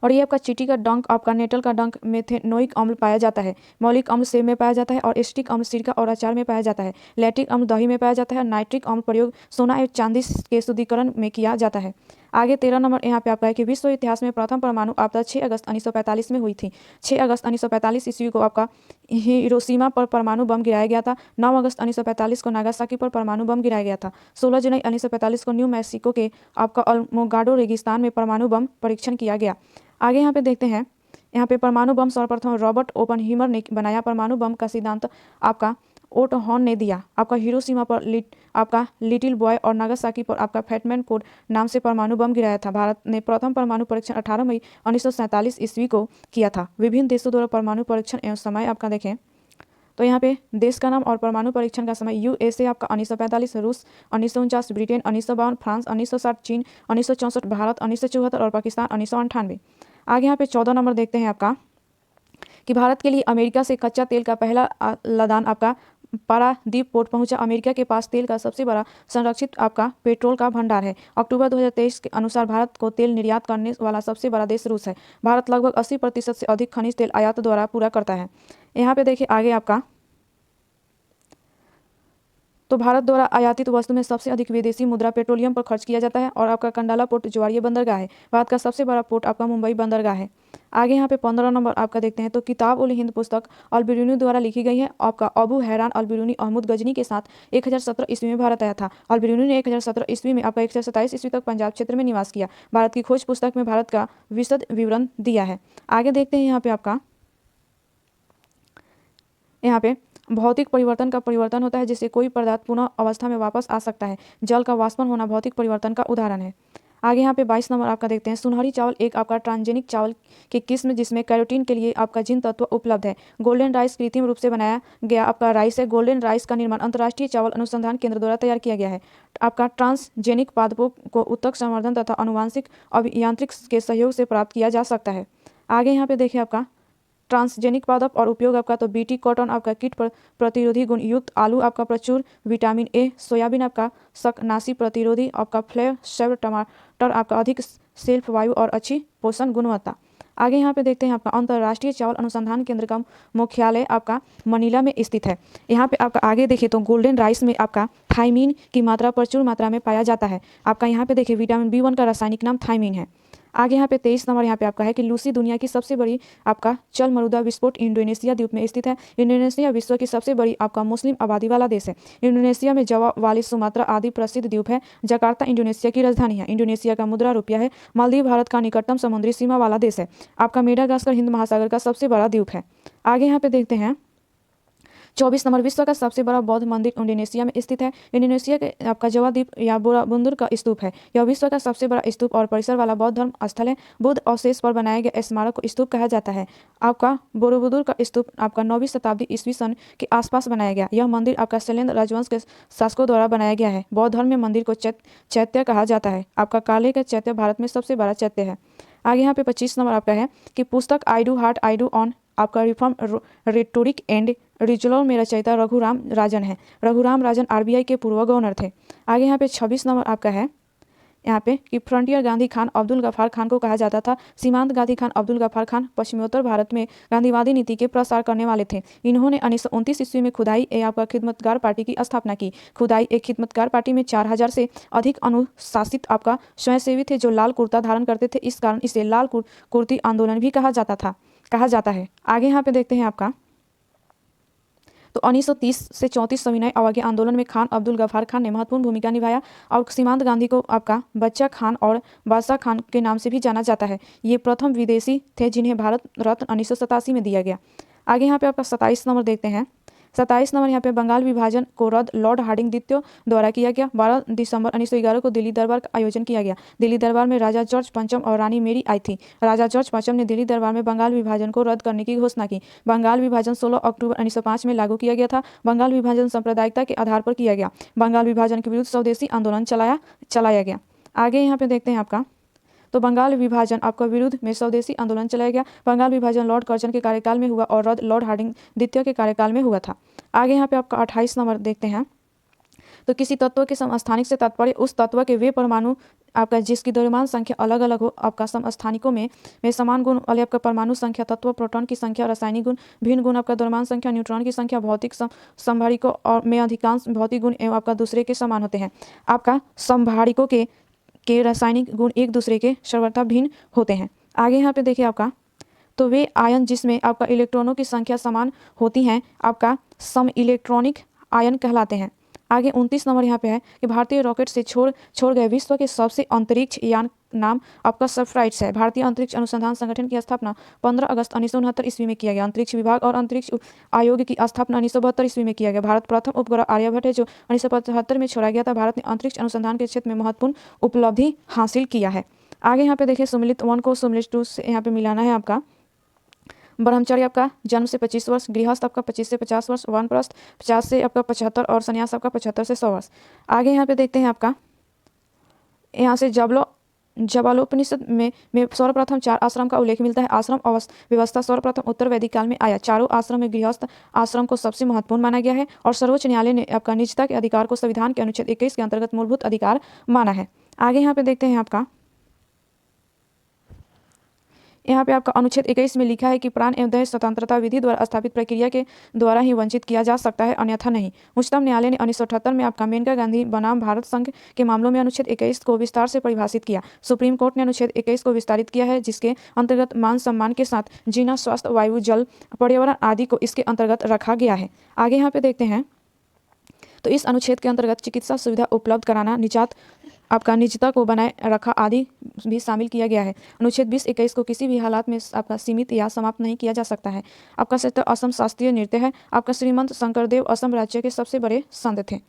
और ये आपका चींटी का डंक आपका नेटल का डंक मेथेनोइक अम्ल पाया जाता है। मौलिक अम्ल सेब में पाया जाता है और एसिटिक अम्ल सिरका और अचार में पाया जाता है। लैक्टिक अम्ल दही में पाया जाता है। नाइट्रिक अम्ल प्रयोग सोना एवं चांदी के शुद्धिकरण में किया जाता है। आगे 13 नंबर यहाँ पे आपका है कि विश्व इतिहास में प्रथम परमाणु आपदा 6 अगस्त 1945 में हुई थी। 6 अगस्त 1945 ईस्वी को आपका हिरोशिमा पर परमाणु बम गिराया गया था। 9 अगस्त 1945 को नागासाकी पर परमाणु बम गिराया गया था। 16 जुलाई 1945 को न्यू मैक्सिको के आपका अल्मोगाडो रेगिस्तान में परमाणु बम परीक्षण किया गया। आगे यहाँ पे देखते हैं यहाँ पे परमाणु बम सर्वप्रथम रॉबर्ट ओपनहीमर ने बनाया। परमाणु बम का सिद्धांत आपका ओटो हॉर्न ने दिया। आपका हिरोशिमा पर आपका लिटिल बॉय और नागासाकी पर आपका फैटमैन कोड नाम से परमाणु बम गिराया था। भारत ने प्रथम परमाणु परीक्षण 18 मई 1947 ईस्वी को किया था। विभिन्न देशों द्वारा परमाणु परीक्षण एवं समय आपका देखें तो यहाँ पे देश का नाम और परमाणु परीक्षण का समय यूएसए आपका 1945, रूस 1949, ब्रिटेन 1952, फ्रांस 1960, चीन 1964, भारत 1974 और पाकिस्तान 1998। आगे यहाँ पे 14 नंबर देखते हैं आपका कि भारत के लिए अमेरिका से कच्चा तेल का पहला लदान आपका पारादीप पोर्ट पहुंचा। अमेरिका के पास तेल का सबसे बड़ा संरक्षित आपका पेट्रोल का भंडार है। अक्टूबर 2023 के अनुसार भारत को तेल निर्यात करने वाला सबसे बड़ा देश रूस है। भारत लगभग 80% से अधिक खनिज तेल आयात द्वारा पूरा करता है। यहाँ पे देखिए आगे आपका तो भारत द्वारा आयातित वस्तु में सबसे अधिक विदेशी मुद्रा पेट्रोलियम पर खर्च किया जाता है और आपका कंडाला पोर्ट ज्वारीय बंदरगाह है। भारत का सबसे बड़ा पोर्ट आपका मुंबई बंदरगाह है। आगे यहाँ पे 15 नंबर आपका देखते हैं तो किताब उल हिंद पुस्तक अल-बिरूनी द्वारा लिखी गई है। आपका अबू हैरान अल-बिरूनी अहमद गजनी के साथ 1017 ईस्वी में भारत आया था। अल-बिरूनी ने 1017 ईस्वी में आपका 1027 ईस्वी तक पंजाब क्षेत्र में निवास किया। भारत की खोज पुस्तक में भारत का विशद विवरण दिया है। आगे देखते हैं यहाँ पे आपका यहाँ पे भौतिक परिवर्तन का परिवर्तन होता है जिससे कोई पदार्थ पुनः अवस्था में वापस आ सकता है। जल का वाष्पन होना भौतिक परिवर्तन का उदाहरण है। आगे यहाँ पे 22 नंबर आपका देखते हैं सुनहरी चावल एक आपका ट्रांसजेनिक चावल की किस्म जिसमें कैरोटीन के लिए आपका जिन तत्व उपलब्ध है। गोल्डन राइस कृत्रिम रूप से बनाया गया आपका राइस है। गोल्डन राइस का निर्माण अंतर्राष्ट्रीय चावल अनुसंधान केंद्र द्वारा तैयार किया गया है। आपका ट्रांसजेनिक पादपों को उत्तक संवर्धन तथा अनुवांशिक अभियांत्रिक के सहयोग से प्राप्त किया जा सकता है। आगे यहाँ पे देखिए आपका ट्रांसजेनिक पादप और उपयोग आपका तो बीटी कॉटन आपका कीट प्रतिरोधी गुण युक्त आलू आपका प्रचुर विटामिन ए, सोयाबीन आपका शकनाशी प्रतिरोधी, आपका फ्लेव सेव टमाटर आपका अधिक सेल्फ वायु और अच्छी पोषण गुणवत्ता। आगे यहाँ पे देखते हैं आपका अंतर्राष्ट्रीय चावल अनुसंधान केंद्र का मुख्यालय आपका मनीला में स्थित है। यहाँ पे आपका आगे देखिए तो गोल्डन राइस में आपका थायमीन की मात्रा प्रचुर मात्रा में पाया जाता है। आपका यहाँ पे देखिए विटामिन B1 का रासायनिक नाम थायमीन है। आगे यहाँ पे 23 नंबर यहाँ पे आपका है कि लूसी दुनिया की सबसे बड़ी आपका चल मरुदा विस्फोट इंडोनेशिया द्वीप में स्थित है। इंडोनेशिया विश्व की सबसे बड़ी आपका मुस्लिम आबादी वाला देश है। इंडोनेशिया में जावा, वाली, सुमात्रा आदि प्रसिद्ध द्वीप है। जकार्ता इंडोनेशिया की राजधानी है। इंडोनेशिया का मुद्रा रुपया है। मालदीव भारत का निकटतम समुद्री सीमा वाला देश है। आपका मेडागास्कर हिंद महासागर का सबसे बड़ा द्वीप है। आगे यहाँ पे देखते हैं 24 नंबर विश्व का सबसे बड़ा बौद्ध मंदिर इंडोनेशिया में स्थित है। इंडोनेशिया के आपका जवा द्वीप या बोरोबुदुर का स्तूप है। यह विश्व का सबसे बड़ा स्तूप और परिसर वाला बौद्ध धर्म स्थल है। बुद्ध अवशेष पर बनाया गया स्मारक को स्तूप कहा जाता है। आपका बोरोबुदुर का स्तूप आपका 9वीं शताब्दी ईस्वी सन के आसपास बनाया गया। यह मंदिर आपका शैलेंद्र राजवंश के शासकों द्वारा बनाया गया है। बौद्ध धर्म में मंदिर को चैत्य कहा जाता है। आपका काले का चैत्य भारत में सबसे बड़ा चैत्य है। आगे यहाँ पे 25 नंबर आपका है कि पुस्तक I do heart I do on आपका रिफॉर्म रेटोरिक एंड रिजल्व में रचयिता रघुराम राजन है। रघुराम राजन आरबीआई के पूर्व गवर्नर थे। आगे यहाँ पे 26 नंबर आपका है यहाँ पे कि फ्रंटियर गांधी खान अब्दुल गफ्फार खान को कहा जाता था। सीमांत गांधी खान अब्दुल गफ्फार खान पश्चिमोत्तर भारत में गांधीवादी नीति के प्रसार करने वाले थे। इन्होंने 1929 ईस्वी में खुदाई ए आपका खिदमतगार पार्टी की स्थापना की। खुदाई एक खिदमतगार पार्टी में 4000 से अधिक अनुशासित आपका स्वयंसेवी थे जो लाल कुर्ता धारण करते थे। इस कारण इसे लाल कुर्ती आंदोलन भी कहा जाता है। आगे यहाँ पे देखते हैं आपका तो 1930 से 34 सविनय अवज्ञा आंदोलन में खान अब्दुल गफ्फार खान ने महत्वपूर्ण भूमिका निभाया और सीमांत गांधी को आपका बच्चा खान और बादशाह खान के नाम से भी जाना जाता है। ये प्रथम विदेशी थे जिन्हें भारत रत्न 1987 में दिया गया। आगे यहाँ पे आपका 27 नंबर देखते हैं। 27 नंबर यहाँ पे बंगाल विभाजन को रद्द लॉर्ड हार्डिंग द्वितीय द्वारा किया गया। 12 दिसंबर 1911 को दिल्ली दरबार का आयोजन किया गया। दिल्ली दरबार में राजा जॉर्ज पंचम और रानी मेरी आई थी। राजा जॉर्ज पंचम ने दिल्ली दरबार में बंगाल विभाजन को रद्द करने की घोषणा की। बंगाल विभाजन 16 अक्टूबर 1905 में लागू किया गया था। बंगाल विभाजन सांप्रदायिकता के आधार पर किया गया। बंगाल विभाजन के विरुद्ध स्वदेशी आंदोलन चलाया गया। आगे यहाँ पे देखते हैं आपका तो बंगाल विभाजन आपका विरुद्ध में स्वदेशी आंदोलन चलाया गया। बंगाल विभाजन लॉर्ड कर्जन के कार्यकाल में हुआ और रद्द लॉर्ड हार्डिंग द्वितीय के कार्यकाल में हुआ था। आगे यहाँ पे आपका 28 नंबर देखते हैं तो किसी तत्व के समस्थानिक से तात्पर्य उस तत्व के वे परमाणु आपका जिसकी द्रव्यमान संख्या अलग अलग हो। आपका समस्थानिकों में समान गुण वाले आपका परमाणु संख्या, तत्व प्रोटॉन की संख्या, रासायनिक गुण, भिन्न गुण, आपका द्रव्यमान संख्या, न्यूट्रॉन की संख्या, भौतिक संभारिकों और में अधिकांश भौतिक गुण एवं आपका दूसरे के समान होते हैं। आपका संभारिकों के रासायनिक गुण एक दूसरे के सर्वथा भिन्न होते हैं। आगे यहाँ पे देखिए आपका तो वे आयन जिसमें आपका इलेक्ट्रॉनों की संख्या समान होती हैं आपका सम इलेक्ट्रॉनिक आयन कहलाते हैं। आगे 29 नंबर यहाँ पे है कि भारतीय रॉकेट से छोड़ गए विश्व के सबसे अंतरिक्ष यान नाम आपका सरप्राइज है। भारतीय अंतरिक्ष अनुसंधान संगठन की स्थापना 15 अगस्त 1969 ईस्वी में किया गया। अंतरिक्ष विभाग और अंतरिक्ष आयोग की स्थापना 1972 ईस्वी में किया गया। भारत प्रथम उपग्रह आर्यभट्ट है जो 1975 में छोड़ा गया था। भारत ने अंतरिक्ष अनुसंधान के क्षेत्र में महत्वपूर्ण उपलब्धि हासिल किया है। आगे यहाँ पे देखिए सुमिलित 1 को सुमिलित 2 से यहाँ पे मिलाना है आपका ब्रह्मचर्य आपका जन्म से 25 वर्ष, गृहस्थ आपका 25 से 50 वर्ष, वानप्रस्थ 50 से आपका 75 और संन्यास आपका 75 से 100 वर्ष। आगे यहाँ पे देखते हैं आपका यहाँ से जबालोपनिषद में सर्वप्रथम 4 आश्रम का उल्लेख मिलता है। आश्रम व्यवस्था सर्वप्रथम उत्तर वैदिक काल में आया। चारों आश्रम में गृहस्थ आश्रम को सबसे महत्वपूर्ण माना गया है और सर्वोच्च न्यायालय ने आपका निजता के अधिकार को संविधान के अनुच्छेद 21 के अंतर्गत मूलभूत अधिकार माना है। आगे यहाँ पे देखते हैं आपका यहाँ पे आपका अनुच्छेद 21 में लिखा है कि प्राण एवं देह स्वतंत्रता विधि द्वारा स्थापित प्रक्रिया के द्वारा ही वंचित किया जा सकता है, अन्यथा नहीं। उच्चतम न्यायालय ने 1978 में आपका मेनका गांधी बनाम भारत संघ के मामलों में अनुच्छेद 21 को विस्तार से परिभाषित किया। सुप्रीम कोर्ट ने अनुच्छेद 21 को विस्तारित किया है जिसके अंतर्गत मान सम्मान के साथ जीना, स्वास्थ्य, वायु, जल, पर्यावरण आदि को इसके अंतर्गत रखा गया है। आगे यहाँ पे देखते हैं तो इस अनुच्छेद के अंतर्गत चिकित्सा सुविधा उपलब्ध कराना, निजात आपका निजता को बनाए रखा आदि भी शामिल किया गया है। अनुच्छेद 20-21 को किसी भी हालात में आपका सीमित या समाप्त नहीं किया जा सकता है। आपका क्षेत्र असम शास्त्रीय नृत्य है। आपका श्रीमंत शंकरदेव असम राज्य के सबसे बड़े संत थे।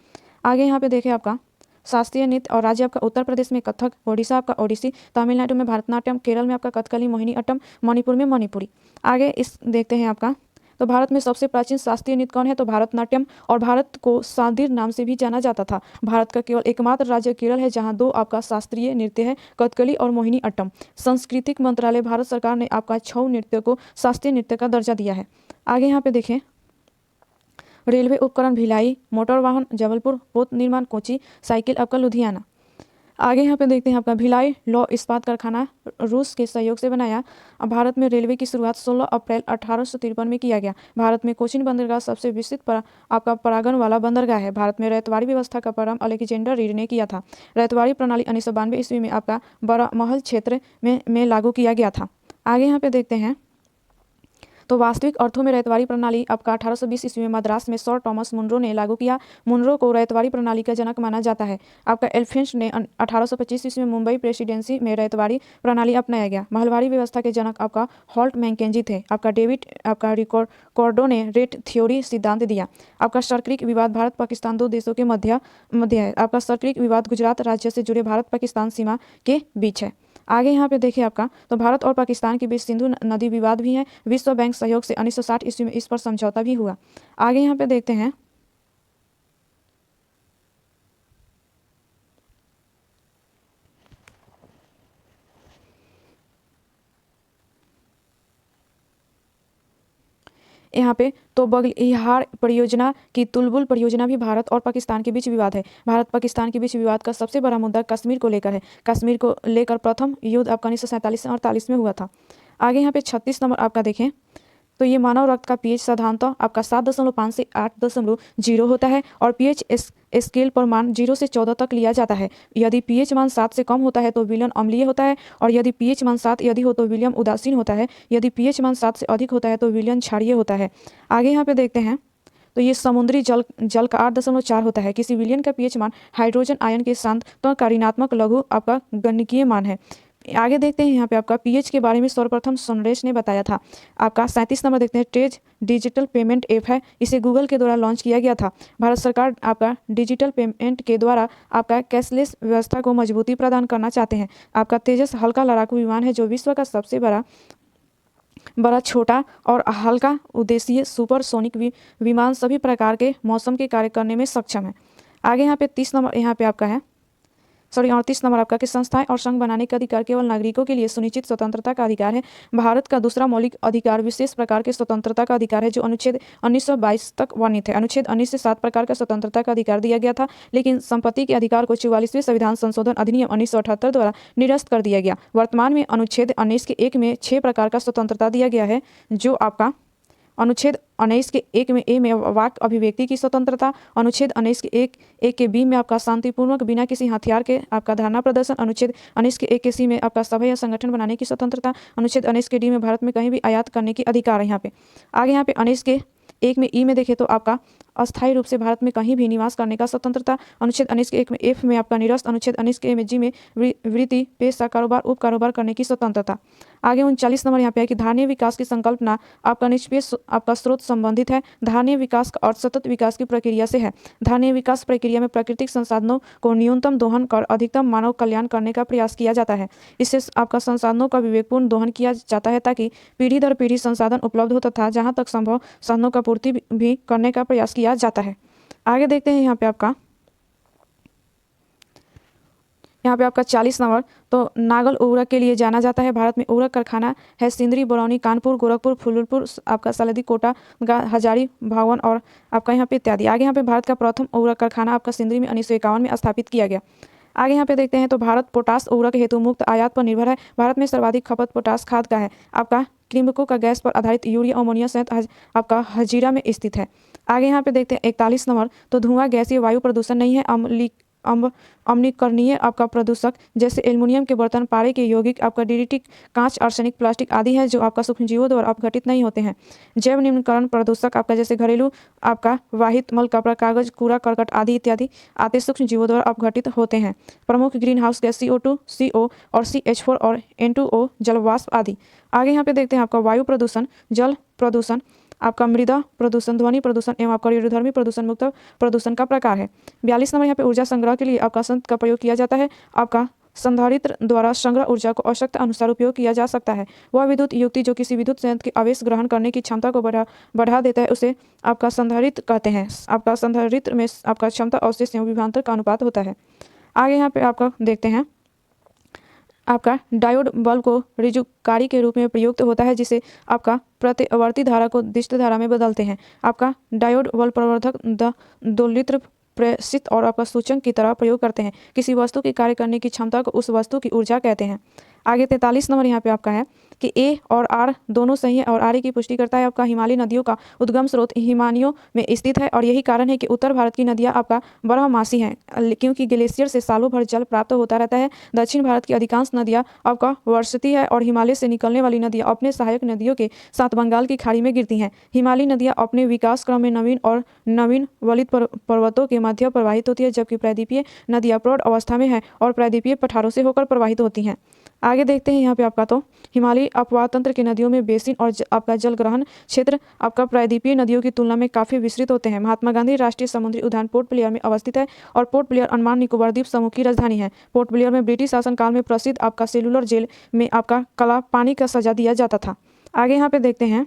आगे यहाँ पे देखें आपका शास्त्रीय नृत्य और राज्य आपका उत्तर प्रदेश में कथक, ओडिशा आपका ओडिसी, तमिलनाडु में भारतनाट्यम, केरल में आपका कथकली, मोहिनी अट्टम, मणिपुर में मणिपुरी। आगे इस देखते हैं आपका तो भारत में सबसे प्राचीन शास्त्रीय नृत्य कौन है तो भारतनाट्यम, और भारत को सांदीर नाम से भी जाना जाता था। भारत का केवल एकमात्र राज्य केरल है जहां 2 आपका शास्त्रीय नृत्य है, कथकली और मोहिनी अट्टम। सांस्कृतिक मंत्रालय भारत सरकार ने आपका 6 नृत्य को शास्त्रीय नृत्य का दर्जा दिया है। आगे यहाँ पे देखें रेलवे उपकरण भिलाई, मोटर वाहन जबलपुर, पोत निर्माण कोची, साइकिल आपका लुधियाना। आगे यहाँ पे देखते हैं आपका भिलाई लौह इस्पात कारखाना रूस के सहयोग से बनाया। भारत में रेलवे की शुरुआत 16 अप्रैल 1853 में किया गया। भारत में कोचीन बंदरगाह सबसे विस्तृत आपका परागण वाला बंदरगाह है। भारत में रैयतवाड़ी व्यवस्था का प्रारंभ अलेक्जेंडर रीड ने किया था। रैयतवाड़ी प्रणाली 1992 ईस्वी में आपका बड़ा महल क्षेत्र में लागू किया गया था। आगे यहाँ पे देखते हैं तो वास्तविक अर्थों में रैयतवाड़ी प्रणाली आपका 1820 ईस्वी में मद्रास में सर टॉमस मुनरो ने लागू किया। मुनरो को रैयतवाड़ी प्रणाली का जनक माना जाता है। आपका एल्फिंस ने 1825 ईस्वी में मुंबई प्रेसिडेंसी में रैयतवाड़ी प्रणाली अपनाया गया। महलवाड़ी व्यवस्था के जनक आपका हॉल्ट मैकेंजी थे। आपका डेविड आपका रिकॉर्डो ने रेट थ्योरी सिद्धांत दिया। आपका सर्किक विवाद भारत पाकिस्तान 2 देशों के मध्य है। आपका सर्किक विवाद गुजरात राज्य से जुड़े भारत पाकिस्तान सीमा के बीच है। आगे यहाँ पे देखिए आपका तो भारत और पाकिस्तान के बीच सिंधु नदी विवाद भी है। विश्व बैंक सहयोग से 1960 ईस्वी में इस पर समझौता भी हुआ। आगे यहाँ पे देखते हैं यहाँ पे तो बगलिहार परियोजना की तुलबुल परियोजना भी भारत और पाकिस्तान के बीच विवाद है। भारत पाकिस्तान के बीच विवाद का सबसे बड़ा मुद्दा कश्मीर को लेकर है। कश्मीर को लेकर प्रथम युद्ध आपका 1947 और 48 में हुआ था। आगे यहाँ पे 36 नंबर आपका देखें तो ये मानव रक्त का पीएच साधारणतः आपका 7.5 से 8.0 होता है और पीएच स्केल पर मान 0 से 14 तक लिया जाता है। यदि पीएच मान 7 से कम होता है तो विलयन अम्लीय होता है और यदि पीएच मान 7 यदि हो तो विलियम उदासीन होता है। यदि पीएच मान 7 से अधिक होता है तो विलयन क्षारीय होता है। आगे यहाँ पे देखते हैं तो ये समुद्री जल का 8.4 होता है। किसी विलयन का पीएच मान हाइड्रोजन आयन के शांत तो ऋणात्मक लघु आपका गणिकीय मान है। आगे देखते हैं यहाँ पे आपका पीएच के बारे में सर्वप्रथम सनरेश ने बताया था। आपका 37 नंबर देखते हैं ट्रेज डिजिटल पेमेंट ऐप है। इसे गूगल के द्वारा लॉन्च किया गया था। भारत सरकार आपका डिजिटल पेमेंट के द्वारा आपका कैशलेस व्यवस्था को मजबूती प्रदान करना चाहते हैं। आपका तेजस हल्का लड़ाकू विमान है जो विश्व का सबसे बड़ा छोटा और हल्का उद्देशीय सुपरसोनिक विमान सभी प्रकार के मौसम के कार्य करने में सक्षम है। आगे यहाँ पे 30 नंबर यहाँ पे आपका है 38 नंबर आपका कि संस्थाएं और संघ बनाने का अधिकार केवल नागरिकों के लिए सुनिश्चित स्वतंत्रता का अधिकार है। भारत का दूसरा मौलिक अधिकार विशेष प्रकार के स्वतंत्रता का अधिकार है जो अनुच्छेद 1922 तक वर्णित है। अनुच्छेद 19 से 7 प्रकार का स्वतंत्रता का अधिकार दिया गया था, लेकिन संपत्ति के अधिकार को 44वें संविधान संशोधन अधिनियम 1978 द्वारा निरस्त कर दिया गया। वर्तमान में अनुच्छेद 19 के 1 में 6 प्रकार का स्वतंत्रता दिया गया है, जो आपका अनुच्छेद 19 के 1 में ए में वाक अभिव्यक्ति की स्वतंत्रता, अनुच्छेद 19 के 1 के बी में आपका शांतिपूर्वक बिना किसी हथियार के आपका धरना प्रदर्शन, अनुच्छेद 19 के 1 के सी में आपका सभा या संगठन बनाने की स्वतंत्रता, अनुच्छेद 19 के डी में भारत में कहीं भी आयात करने की अधिकार है। यहाँ पे आगे यहाँ पे 19 के 1 में ई में देखें तो आपका अस्थायी रूप से भारत में कहीं भी निवास करने का स्वतंत्रता, अनुच्छेद 19 के 1 में एफ में आपका निरस्त, अनुच्छेद 19 के ए में जी में वृत्ति पेशा कारोबार उप कारोबार करने की स्वतंत्रता। आगे 39 नंबर यहाँ पे है कि धारणीय विकास की संकल्पना आपका निष्क्रिय आपका स्रोत संबंधित है। धारणीय विकास का अर्थ सतत विकास की प्रक्रिया से है। धारणीय विकास प्रक्रिया में प्राकृतिक संसाधनों को न्यूनतम दोहन कर अधिकतम मानव कल्याण करने का प्रयास किया जाता है। इससे आपका संसाधनों का विवेकपूर्ण दोहन किया जाता है ताकि पीढ़ी दर पीढ़ी संसाधन उपलब्ध हो तथा जहाँ तक संभव साधनों का पूर्ति भी करने का प्रयास किया जाता है। आगे देखते हैं यहाँ पे आपका 40 नंबर तो नागल उर्वरक के लिए जाना जाता है। भारत में उर्वरक कारखाना है सिंदरी, बरौनी, कानपुर, गोरखपुर, फूलपुर, आपका सलदी, कोटा, हजारी, भावन और आपका यहाँ पे इत्यादि। आगे यहाँ पे भारत का प्रथम उर्वरक कारखाना आपका सिंदरी में 1951 में स्थापित किया गया। आगे यहाँ पे देखते हैं तो भारत पोटास उर्वरक हेतु मुक्त आयात पर निर्भर है। भारत में सर्वाधिक खपत पोटास खाद का है। आपका क्रिम्को का गैस पर आधारित यूरिया अमोनिया संयंत्र आपका हजीरा में स्थित है। आगे यहाँ पे देखते हैं 41 नंबर तो धुआं गैसीय वायु प्रदूषण नहीं है। अम्लीकरणीय आपका प्रदूषक जैसे एल्युमिनियम के बर्तन, पारे के यौगिक, आपका डीडीटी, कांच, आर्सेनिक, प्लास्टिक आदि है जो आपका सूक्ष्मजीवों द्वारा अपघटित नहीं होते हैं। जैव निम्नीकरण प्रदूषक आपका जैसे घरेलू आपका वाहित मल, कपड़ा, कागज, कूड़ा करकट आदि इत्यादि आते सूक्ष्मजीवों द्वारा अपघटित होते हैं। प्रमुख green house gas CO2, CO और CH4 और N2O जलवाष्प आदि। आगे यहाँ पे देखते हैं आपका वायु प्रदूषण, जल प्रदूषण, आपका मृदा प्रदूषण, ध्वनि प्रदूषण एवं आपका रेडियोधर्मी प्रदूषण मुक्त प्रदूषण का प्रकार है। 42 नंबर यहाँ पे ऊर्जा संग्रह के लिए आपका संयंत्र का प्रयोग किया जाता है। आपका संधारित्र द्वारा संग्रह ऊर्जा को आवश्यकता अनुसार उपयोग किया जा सकता है। वह विद्युत युक्ति जो किसी विद्युत संयंत्र के आवेश ग्रहण करने की क्षमता को बढ़ा देता है उसे आपका संधारित्र कहते हैं। आपका संधारित्र में आपका क्षमता अवशेष एवं विभवांतर का अनुपात होता है। आगे यहाँ पे आपका देखते हैं आपका डायोड बल्ब को ऋजुकारी के रूप में प्रयुक्त होता है जिसे आपका प्रतिवर्ती धारा को दिष्ट धारा में बदलते हैं। आपका डायोड बल्ब प्रवर्धक दोलित्र प्रेषित और आपका सूचक की तरह प्रयोग करते हैं। किसी वस्तु के कार्य करने की क्षमता को उस वस्तु की ऊर्जा कहते हैं। आगे 43 नंबर यहाँ पे आपका है कि ए और आर दोनों सही है और आर की पुष्टि करता है। आपका हिमालयी नदियों का उद्गम स्रोत हिमानियों में स्थित है और यही कारण है कि उत्तर भारत की नदियाँ आपका बारहमासी हैं क्योंकि ग्लेशियर से सालों भर जल प्राप्त होता रहता है। दक्षिण भारत की अधिकांश नदियाँ आपका वर्षती है और हिमालय से निकलने वाली नदियाँ अपने सहायक नदियों के साथ बंगाल की खाड़ी में गिरती हैं। हिमालयी नदियाँ अपने विकास क्रम में नवीन वलित पर्वतों के मध्य प्रवाहित होती है जबकि प्रायद्वीपीय नदियाँ प्रौढ़ अवस्था में है और प्रायद्वीपीय पठारों से होकर प्रवाहित होती हैं। आगे देखते हैं यहाँ पे आपका तो हिमालयी अपवाह तंत्र के नदियों में बेसिन और आपका जल ग्रहण क्षेत्र आपका प्रायद्वीपीय नदियों की तुलना में काफ़ी विस्तृत होते हैं। महात्मा गांधी राष्ट्रीय समुद्री उद्यान पोर्ट ब्लेयर में अवस्थित है और पोर्ट ब्लेयर अंडमान निकोबार द्वीप समूह की राजधानी है। पोर्ट ब्लेयर में ब्रिटिश शासनकाल में प्रसिद्ध आपका सेलुलर जेल में आपका काला पानी का सजा दिया जाता था। आगे यहाँ पे देखते हैं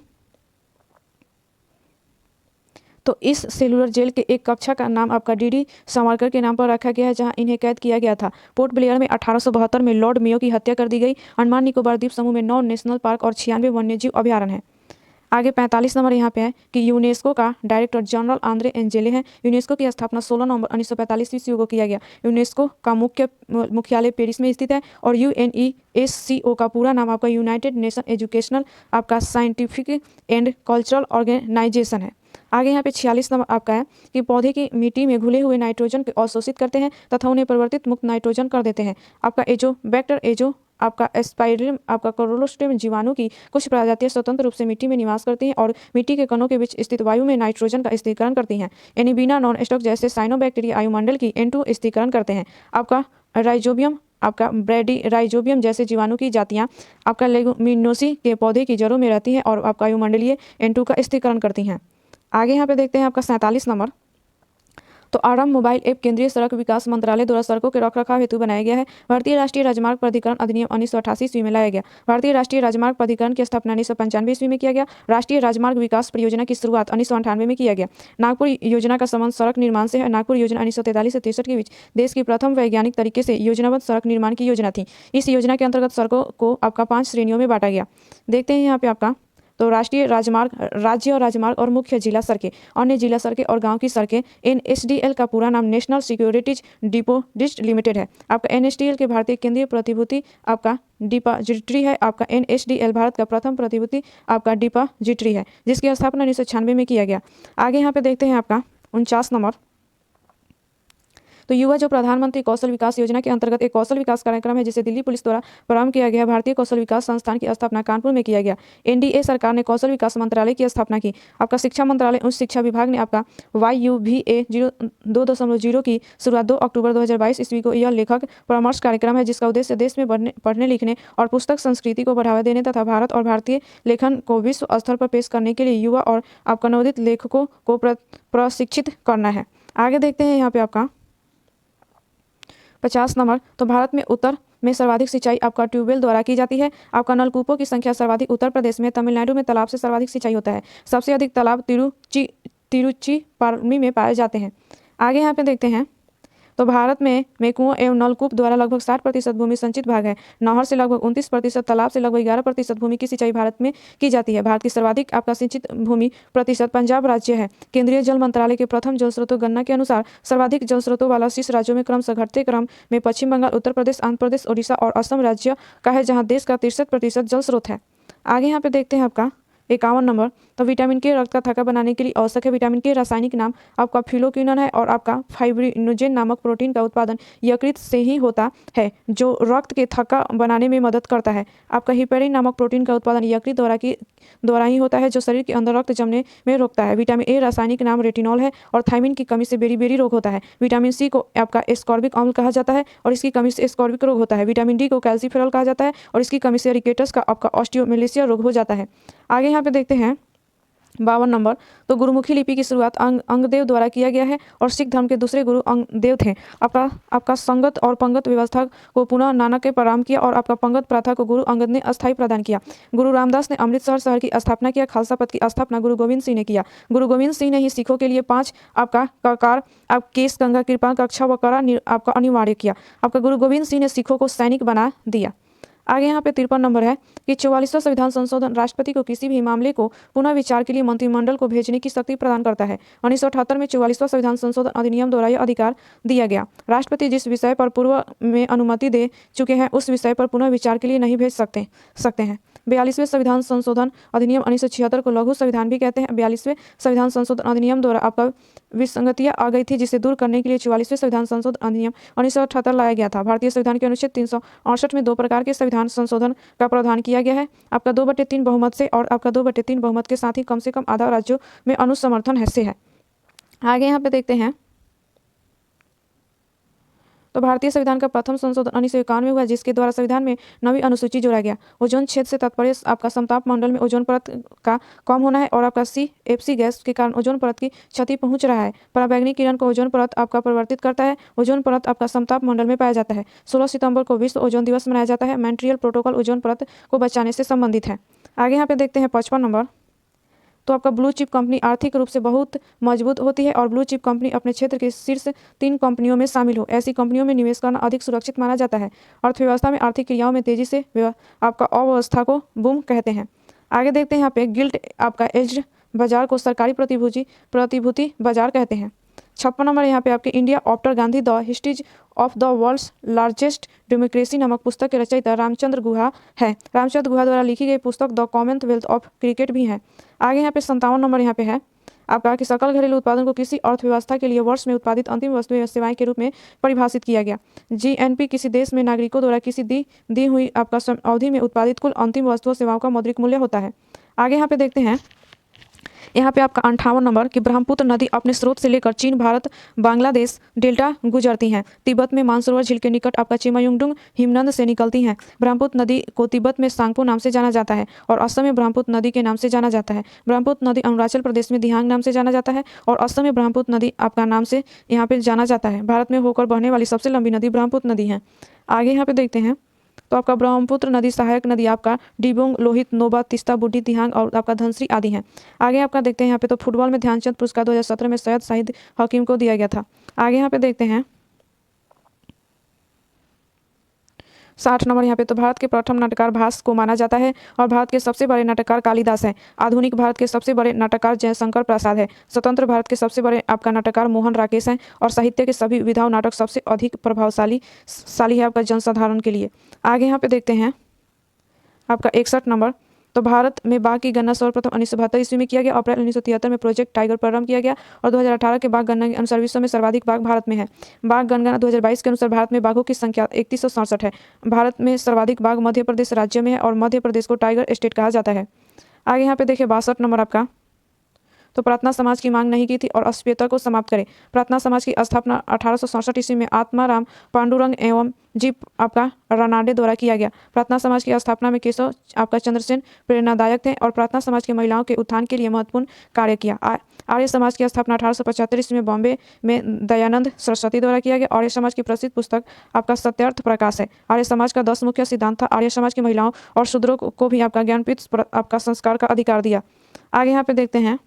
तो इस सेलुलर जेल के एक कक्षा का नाम आपका DD सावरकर के नाम पर रखा गया है जहां इन्हें कैद किया गया था। पोर्ट ब्लेयर में 1872 में लॉर्ड मेयो की हत्या कर दी गई। अंडमान निकोबार द्वीप समूह में 9 नेशनल पार्क और 96 वन्यजीव अभ्यारण्य हैं। आगे 45 नंबर यहाँ पे है कि यूनेस्को का डायरेक्टर जनरल आंद्रे एंजेले हैं। यूनेस्को की स्थापना 16 नवंबर 1945 ईस्वी को किया गया। यूनेस्को का मुख्यालय पेरिस में स्थित है और UNESCO का पूरा नाम आपका यूनाइटेड नेशन एजुकेशनल आपका साइंटिफिक एंड कल्चरल ऑर्गेनाइजेशन है। आगे यहाँ पे 46 नंबर आपका है कि पौधे की मिट्टी में घुले हुए नाइट्रोजन को अवशोषित करते हैं तथा उन्हें परिवर्तित मुक्त नाइट्रोजन कर देते हैं। आपका एजोबैक्टर आपका एस्पाइरिलम आपका कोलोस्ट्रिडियम जीवाणु की कुछ प्रजातियां स्वतंत्र रूप से मिट्टी में निवास करती हैं और मिट्टी के कणों के बीच स्थित वायु में नाइट्रोजन का स्थिरीकरण करती हैं। एनीबिना नॉन स्टॉक जैसे साइनोबैक्टीरिया वायुमंडल की N2 स्थिरीकरण करते हैं। आपका राइजोबियम आपका ब्रेडी राइजोबियम जैसे जीवाणु की जातियां आपका लेगुमिनोसी के पौधे की जड़ों में रहती हैं और आपका वायुमंडलीय N2 का स्थिरीकरण करती हैं। आगे यहाँ पे देखते हैं आपका 47 नंबर। तो आरंभ मोबाइल ऐप केंद्रीय सड़क विकास मंत्रालय द्वारा सड़कों के रखरखाव हेतु बनाया गया है। भारतीय राष्ट्रीय राजमार्ग प्राधिकरण अधिनियम 1988 ईस्वी में लाया गया। भारतीय राष्ट्रीय राजमार्ग प्राधिकरण की स्थापना 1995 ईस्वी में किया गया। राष्ट्रीय राजमार्ग विकास परियोजना की शुरुआत 1998 में किया गया। नागपुर योजना का संबंध सड़क निर्माण से है। नागपुर योजना 1943 से 63 के बीच देश की प्रथम वैज्ञानिक तरीके से योजनाबद्ध सड़क निर्माण की योजना थी। इस योजना के अंतर्गत सड़कों को आपका 5 श्रेणियों में बांटा गया। देखते हैं यहाँ पे आपका तो राष्ट्रीय राजमार्ग, राज्य और राजमार्ग और मुख्य जिला सड़कें, अन्य जिला सड़कें और गांव की सड़कें। NSDL का पूरा नाम नेशनल सिक्योरिटीज डिपोजिट लिमिटेड है। आपका NSDL के भारतीय केंद्रीय प्रतिभूति आपका डिपॉजिटरी है। आपका NSDL भारत का प्रथम प्रतिभूति आपका डिपॉजिटरी है जिसकी स्थापना 1996 में किया गया। आगे यहाँ पे देखते हैं आपका 49 नंबर। तो युवा जो प्रधानमंत्री कौशल विकास योजना के अंतर्गत एक कौशल विकास कार्यक्रम है जिसे दिल्ली पुलिस द्वारा प्रारंभ किया गया। भारतीय कौशल विकास संस्थान की स्थापना कानपुर में किया गया। NDA सरकार ने कौशल विकास मंत्रालय की स्थापना की। आपका शिक्षा मंत्रालय उच्च शिक्षा विभाग ने आपका YUVA 2.0 की शुरुआत 2 अक्टूबर 2022 ईस्वी को। यह लेखक परामर्श कार्यक्रम है जिसका उद्देश्य देश में पढ़ने लिखने और पुस्तक संस्कृति को बढ़ावा देने तथा भारत और भारतीय लेखन को विश्व स्तर पर पेश करने के लिए युवा और आपका नवोदित लेखकों को प्रशिक्षित करना है। आगे देखते हैं यहाँ पे आपका 50 नंबर। तो भारत में उत्तर में सर्वाधिक सिंचाई आपका ट्यूबवेल द्वारा की जाती है। आपका नलकूपों की संख्या सर्वाधिक उत्तर प्रदेश में। तमिलनाडु में तालाब से सर्वाधिक सिंचाई होता है। सबसे अधिक तालाब तिरुचिरापल्ली में पाए जाते हैं। आगे यहाँ पे देखते हैं तो भारत में कुओं एवं नलकूप द्वारा लगभग 60% भूमि संचित भाग है। नहर से लगभग 29%, तालाब से लगभग 11% भूमि की सिंचाई भारत में की जाती है। भारत की सर्वाधिक आपका सिंचित भूमि प्रतिशत पंजाब राज्य है। केंद्रीय जल मंत्रालय के प्रथम जल स्रोतों गणना के अनुसार सर्वाधिक जल स्रोतों वाला शीर्ष राज्यों में क्रमशः घटते क्रम में पश्चिम बंगाल, उत्तर प्रदेश, आंध्र प्रदेश, ओडिशा और असम राज्य का है जहाँ देश का 63% जल स्रोत है। आगे यहाँ पे देखते हैं आपका 51 नंबर। तो विटामिन के रक्त का थक्का बनाने के लिए आवश्यक है। विटामिन के रासायनिक नाम आपका फिलोक्विनोन है और आपका फाइब्रिनोजेन नामक प्रोटीन का उत्पादन यकृत से ही होता है जो रक्त के थक्का बनाने में मदद करता है। आपका हिपेरिन नामक प्रोटीन का उत्पादन यकृत द्वारा ही होता है जो शरीर के अंदर रक्त जमने में रोकता है। विटामिन ए रासायनिक नाम रेटिनॉल है और थायमिन की कमी से बेरी रोग होता है। विटामिन सी को आपका एस्कॉर्बिक अम्ल कहा जाता है और इसकी कमी से एस्कॉर्बिक रोग होता है। विटामिन डी को कैल्सीफेरॉल कहा जाता है और इसकी कमी से रिकेटस का आपका ऑस्टियोमेलेसिया रोग हो जाता है। आगे यहाँ पे देखते हैं 52 नंबर। तो गुरुमुखी लिपि की शुरुआत अंगदेव द्वारा किया गया है और सिख धर्म के दूसरे गुरु अंगदेव थे। आपका संगत और पंगत व्यवस्था को पुनः नानक ने प्रारंभ किया और आपका पंगत प्रथा को गुरु अंगद ने अस्थायी प्रदान किया। गुरु रामदास ने अमृतसर शहर की स्थापना किया। खालसा पंथ की स्थापना गुरु गोविंद सिंह ने किया। गुरु गोविंद सिंह ने ही सिखों के लिए 5 आपका ककार केस गंगा कृपा कक्षा व करा आपका अनिवार्य किया। आपका गुरु गोविंद सिंह ने सिखों को सैनिक बना दिया। आगे यहाँ पे 53 नंबर है कि 44वां संविधान संशोधन राष्ट्रपति को किसी भी मामले को पुनः विचार के लिए मंत्रिमंडल को भेजने की शक्ति प्रदान करता है। 1978 में 44वां संविधान संशोधन अधिनियम द्वारा यह अधिकार दिया गया। राष्ट्रपति जिस विषय पर पूर्व में अनुमति दे चुके हैं उस विषय पर पुनः विचार के लिए नहीं भेज सकते हैं। 42वें संविधान संशोधन अधिनियम 1976 को लघु संविधान भी कहते हैं। 42वें संविधान संशोधन अधिनियम द्वारा आपका विसंगतियां आ गई थी जिसे दूर करने के लिए 44वें संविधान संशोधन अधिनियम 1978 लाया गया था। भारतीय संविधान के अनुच्छेद 368 में 2 प्रकार के संविधान संशोधन का प्रावधान किया गया है। आपका 2/3 बहुमत से और आपका 2/3 बहुमत के साथ ही कम से कम आधा राज्यों में अनुसमर्थन से है। आगे यहाँ पे देखते हैं तो भारतीय संविधान का प्रथम संशोधन 1951 में हुआ जिसके द्वारा संविधान में 9वीं अनुसूची जोड़ा गया। ओजोन क्षेत्र से तात्पर्य आपका समताप मंडल में ओजोन परत का कम होना है और आपका CFC गैस के कारण ओजोन परत की क्षति पहुंच रहा है। पराबैंगनी किरण को ओजोन परत आपका परिवर्तित करता है। ओजोन परत आपका समताप मंडल में पाया जाता है। 16 सितंबर को विश्व ओजोन दिवस मनाया जाता है। मॉन्ट्रियल प्रोटोकॉल ओजोन परत को बचाने से संबंधित है। आगे यहाँ पे देखते हैं 55 नंबर। तो आपका ब्लू चिप कंपनी आर्थिक रूप से बहुत मजबूत होती है और ब्लू चिप कंपनी अपने क्षेत्र के शीर्ष 3 कंपनियों में शामिल हो। ऐसी कंपनियों में निवेश करना अधिक सुरक्षित माना जाता है। अर्थव्यवस्था में आर्थिक क्रियाओं में तेजी से आपका अव्यवस्था को बूम कहते हैं। आगे देखते हैं यहाँ पे गिल्ट आपका एज्ड बाजार को सरकारी प्रतिभूति बाजार कहते हैं। 56 नंबर यहाँ पे आपके India after Gandhi the histories of the world's largest democracy नामक पुस्तक के रचयिता रामचंद्र गुहा है। रामचंद्र गुहा द्वारा लिखी गई पुस्तक द कॉमनवेल्थ ऑफ क्रिकेट भी है। आगे यहाँ पे 57 नंबर यहाँ पे है आपका कि सकल घरेलू उत्पादन को किसी अर्थव्यवस्था के लिए वर्ष में उत्पादित अंतिम वस्तुएं या सेवाएं के रूप में परिभाषित किया गया। जीएनपी किसी देश में नागरिकों द्वारा किसी दी हुई आपका अवधि में उत्पादित कुल अंतिम वस्तुओं सेवाओं का मौद्रिक मूल्य होता है। आगे यहाँ पे देखते हैं यहाँ पे आपका 58 नंबर कि ब्रह्मपुत्र नदी अपने स्रोत से लेकर चीन, भारत, बांग्लादेश डेल्टा गुजरती हैं। तिब्बत में मानसरोवर झील के निकट आपका चिमायुंगडुंग हिमनद से निकलती हैं। ब्रह्मपुत्र नदी को तिब्बत में सांगपो नाम से जाना जाता है और असम में ब्रह्मपुत्र नदी के नाम से जाना जाता है। ब्रह्मपुत्र नदी अरुणाचल प्रदेश में दिहांग नाम से जाना जाता है और असम में ब्रह्मपुत्र नदी आपका नाम से यहाँ पे जाना जाता है। भारत में होकर बहने वाली सबसे लंबी नदी ब्रह्मपुत्र नदी है। आगे यहाँ पे देखते हैं तो आपका ब्रह्मपुत्र नदी सहायक नदी आपका डिबोंग, लोहित, नोबा, तिस्ता, बूढ़ी, दिहांग और आपका धनश्री आदि हैं। आगे आपका देखते हैं यहाँ पे तो फुटबॉल में ध्यानचंद पुरस्कार 2017 में सैयद शाहिद हकीम को दिया गया था। आगे यहाँ पे देखते हैं 60 नंबर यहाँ पे तो भारत के प्रथम नाटककार भास को माना जाता है और भारत के सबसे बड़े नाटककार कालिदास हैं। आधुनिक भारत के सबसे बड़े नाटककार जयशंकर प्रसाद है। स्वतंत्र भारत के सबसे बड़े आपका नाटककार मोहन राकेश हैं और साहित्य के सभी विधाओं नाटक सबसे अधिक प्रभावशाली है आपका जनसाधारण के लिए। आगे यहाँ पे देखते हैं आपका 61 नंबर तो भारत में बाघ की गणना सर्वप्रथम 1972 ईस्वी में किया गया। अप्रैल 1973 में प्रोजेक्ट टाइगर प्रारंभ किया गया और 2018 के बाघ गणना के अनुसार विश्व में सर्वाधिक बाघ भारत में है। बाघ गणना 2022 के अनुसार भारत में बाघों की संख्या 3167 है। भारत में सर्वाधिक बाघ मध्य प्रदेश राज्य में है और मध्य प्रदेश को टाइगर स्टेट कहा जाता है। आगे यहाँ पे देखिए 62 नंबर आपका तो प्रार्थना समाज की मांग नहीं की थी और अस्पृश्यता को समाप्त करें। प्रार्थना समाज की स्थापना 1867 ईस्वी में आत्माराम पांडुरंग एवं जी आपका रानाडे द्वारा किया गया। प्रार्थना समाज की स्थापना में केशव आपका चंद्रसेन प्रेरणादायक थे और प्रार्थना समाज की महिलाओं के उत्थान के लिए महत्वपूर्ण कार्य किया। आर्य समाज की स्थापना 1875 ईस्वी में बॉम्बे में दयानंद सरस्वती द्वारा किया गया। आर्य समाज की प्रसिद्ध पुस्तक आपका सत्यार्थ प्रकाश है। आर्य समाज का 10 मुख्य सिद्धांत था। आर्य समाज की महिलाओं और शूद्रों को भी आपका ज्ञानपीठ आपका संस्कार का अधिकार दिया। आगे यहाँ पे देखते हैं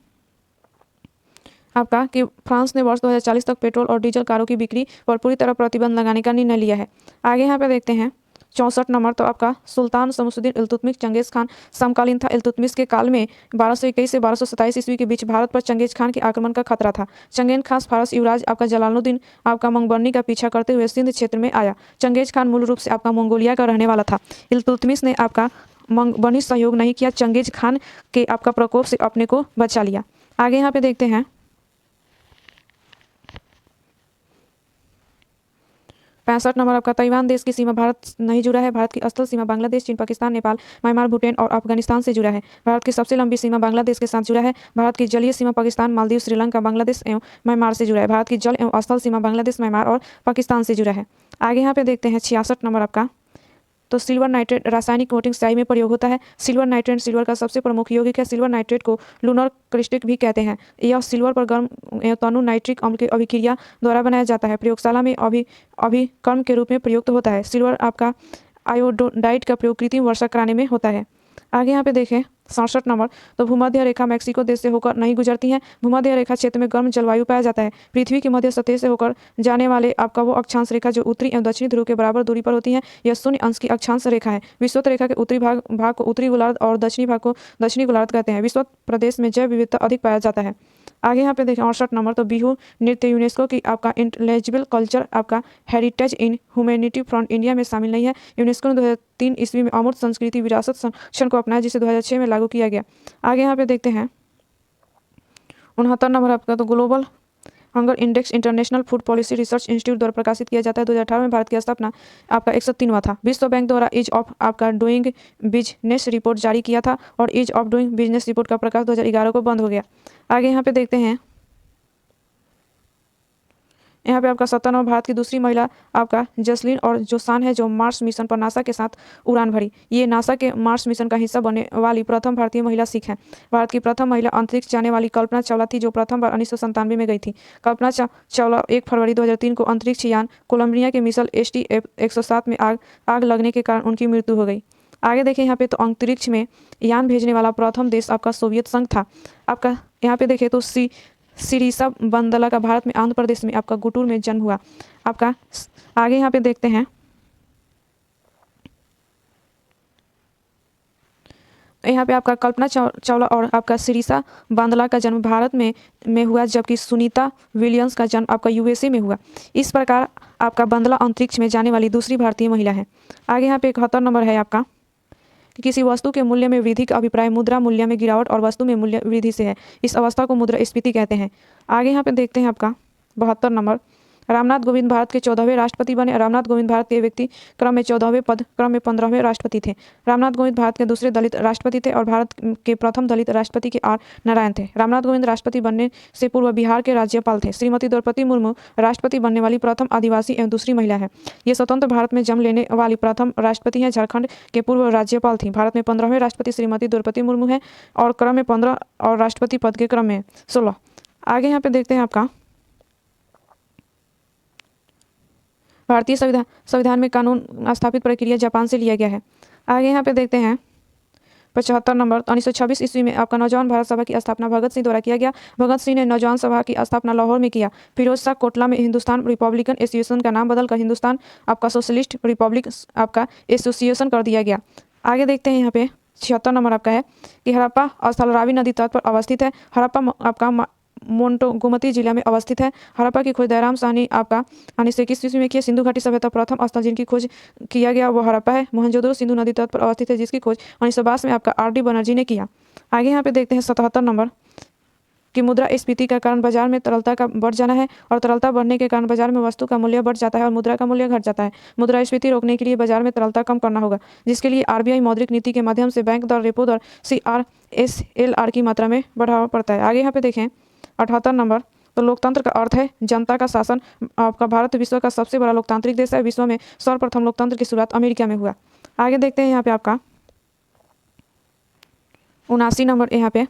आपका कि फ्रांस ने वर्ष 2040 तक पेट्रोल और डीजल कारों की बिक्री पर पूरी तरह प्रतिबंध लगाने का निर्णय लिया है। आगे यहाँ पे देखते हैं 64 नंबर तो आपका सुल्तान शमसुद्दीन इल्तुतमिश चंगेज खान समकालीन था। इल्तुतमिश के काल में 1221 से 1227 ईस्वी के बीच भारत पर चंगेज खान के आक्रमण का खतरा था। चंगेज खान फारस युवराज आपका जलालुद्दीन आपका मंगबर्नी का पीछा करते हुए सिंध क्षेत्र में आया। चंगेज खान मूल रूप से आपका मंगोलिया का रहने वाला था। इल्तुतमिश ने आपका मंगबर्नी सहयोग नहीं किया। चंगेज खान के आपका प्रकोप से अपने को बचा लिया। आगे यहाँ पे देखते हैं 65 नंबर आपका ताइवान देश की सीमा भारत नहीं जुड़ा है। भारत की स्थल सीमा बांग्लादेश, चीन, पाकिस्तान, नेपाल, म्यांमार, भूटान और अफगानिस्तान से जुड़ा है। भारत की सबसे लंबी सीमा बांग्लादेश के साथ जुड़ा है। भारत की जलीय सीमा पाकिस्तान, मालदीव, श्रीलंका, बांग्लादेश एवं म्यांमार से जुड़ा है। भारत की जल एवं स्थल सीमा बांग्लादेश, म्यांमार और पाकिस्तान से जुड़ा है। आगे यहाँ पे देखते हैं 66 नंबर आपका तो सिल्वर नाइट्रेट रासायनिक कोटिंग स्याही में प्रयोग होता है। सिल्वर नाइट्रेट सिल्वर का सबसे प्रमुख यौगिक है। सिल्वर नाइट्रेट को लूनर क्रिस्टल भी कहते हैं। यह सिल्वर पर गर्म तनु नाइट्रिक अम्ल की अभिक्रिया द्वारा बनाया जाता है। प्रयोगशाला में अभिकर्म के रूप में प्रयुक्त होता है। सिल्वर आपका आयोडाइड का प्रयोग कृत्रिम वर्षा कराने में होता है। आगे यहाँ पे देखें 67 नंबर तो भूमध्य रेखा मैक्सिको देश से होकर नहीं गुजरती है। भूमध्य रेखा क्षेत्र में गर्म जलवायु पाया जाता है। पृथ्वी की मध्य सतह से होकर जाने वाले आपका वो अक्षांश रेखा जो उत्तरी एवं दक्षिणी ध्रुव के बराबर दूरी पर होती है यह 0 अंश की अक्षांश रेखा है। विषुवत रेखा के उत्तरी भाग को उत्तरी गोलार्ध और दक्षिणी भाग को दक्षिणी गोलार्ध कहते हैं। विषुवत प्रदेश में जैव विविधता अधिक पाया जाता है। आगे यहाँ पे देखें 68 नंबर तो बिहू नृत्य यूनेस्को की आपका इंटेलेजिबल कल्चर आपका heritage in humanity front India में शामिल नहीं है। यूनेस्को ने 2003 ईस्वी में अमूर्त संस्कृति विरासत संरक्षण को अपनाया जिसे 2006 में लागू किया गया। आगे यहाँ पे देखते हैं 69 नंबर आपका तो global hunger index international food policy research institute द्वारा प्रकाशित किया जाता है। 2018 में भारत की स्थापना आपका 103वां था। विश्व बैंक द्वारा ईज ऑफ आपका डूइंग बिजनेस रिपोर्ट जारी किया था और ease of doing business report का प्रकाश 2011 को बंद हो गया। आगे यहाँ पे देखते हैं यहाँ पे आपका 70 नंबर भारत की दूसरी महिला आपका जसलीन और जोसान है जो मार्स मिशन पर नासा के साथ उड़ान भरी। ये नासा के मार्स मिशन का हिस्सा बनने वाली प्रथम भारतीय महिला सिख हैं। भारत की प्रथम महिला अंतरिक्ष जाने वाली कल्पना चावला थी जो प्रथम बार 1997 में गई थी। कल्पना चावला 1 फरवरी 2003 को अंतरिक्ष यान कोलंबिया के मिशन STF-107 में आग लगने के कारण उनकी मृत्यु हो गई। आगे देखिए यहाँ पे तो अंतरिक्ष में यान भेजने वाला प्रथम देश आपका सोवियत संघ था। आपका यहाँ पे देखें तो सिरिसा बंदला का भारत में आंध्र प्रदेश में आपका गुटूर में जन्म हुआ। आपका आगे यहाँ पे देखते हैं यहाँ पे आपका कल्पना चावला और आपका सिरिसा बांदला का जन्म भारत में हुआ, जबकि सुनीता विलियम्स का जन्म आपका यूएसए में हुआ। इस प्रकार आपका बांदला अंतरिक्ष में जाने वाली दूसरी भारतीय महिला है। आगे यहाँ पे 71 नंबर है आपका कि किसी वस्तु के मूल्य में वृद्धि का अभिप्राय मुद्रा मूल्य में गिरावट और वस्तु में मूल्य वृद्धि से है। इस अवस्था को मुद्रास्फीति कहते हैं। आगे यहाँ पे देखते हैं आपका 72 नंबर, रामनाथ कोविंद भारत के 14वें राष्ट्रपति बने। रामनाथ कोविंद भारत के व्यक्ति क्रम में 14वें, पद क्रम में 15वें राष्ट्रपति थे। रामनाथ कोविंद भारत के दूसरे दलित राष्ट्रपति थे और भारत के प्रथम दलित राष्ट्रपति के आर नारायण थे। रामनाथ कोविंद राष्ट्रपति बनने से पूर्व बिहार के राज्यपाल थे। श्रीमती द्रौपदी मुर्मू राष्ट्रपति बनने वाली प्रथम आदिवासी एवं दूसरी महिला है। ये स्वतंत्र भारत में जन्म लेने वाली प्रथम राष्ट्रपति हैं। झारखंड के पूर्व राज्यपाल थी। भारत में 15वें राष्ट्रपति श्रीमती द्रौपदी मुर्मू है और क्रम में 15 और राष्ट्रपति पद के क्रम में 16। आगे यहाँ पे देखते हैं आपका भारतीय संविधान में कानून स्थापित प्रक्रिया जापान से लिया गया है। आगे यहाँ पे देखते हैं 75 नंबर, 1926 ईस्वी में आपका नौजवान भारत सभा की स्थापना भगत सिंह द्वारा किया गया। भगत सिंह ने नौजवान सभा की स्थापना लाहौर में किया। फिरोज शाह कोटला में हिंदुस्तान रिपब्लिकन एसोसिएशन का नाम बदलकर हिंदुस्तान आपका सोशलिस्ट रिपब्लिक आपका एसोसिएशन कर दिया गया। आगे देखते हैं यहाँ पे 76 नंबर आपका है कि हड़प्पा स्थल रावी नदी तट पर अवस्थित है। हड़प्पा आपका मोंटोगोमती जिला में अवस्थित है। हड़प्पा की खोज दयाराम साहनी आपका 1921 ईस्वी में किया। सिंधु घाटी सभ्यता प्रथम स्थल जिनकी खोज किया गया वो हड़प्पा है। मोहनजोदड़ो सिंधु नदी तट पर अवस्थित है जिसकी खोज 1922 में आपका आर डी बनर्जी ने किया। आगे यहाँ पे देखते हैं 77 नंबर कि मुद्रास्फीति का कारण बाजार में तरलता का बढ़ जाना है और तरलता बढ़ने के कारण बाजार में वस्तु का मूल्य बढ़ जाता है और मुद्रा का मूल्य घट जाता है। मुद्रास्फीति रोकने के लिए बाजार में तरलता कम करना होगा, जिसके लिए आरबीआई मौद्रिक नीति के माध्यम से बैंक दर, रेपो दर, CRSLR की मात्रा में बढ़ावा पड़ता है। आगे यहाँ पे देखें 78 नंबर, तो लोकतंत्र का अर्थ है जनता का शासन। आपका भारत विश्व का सबसे बड़ा लोकतांत्रिक देश है। विश्व में सर्वप्रथम लोकतंत्र की शुरुआत अमेरिका में हुआ। आगे देखते हैं यहाँ पे आपका 79 नंबर यहाँ पे,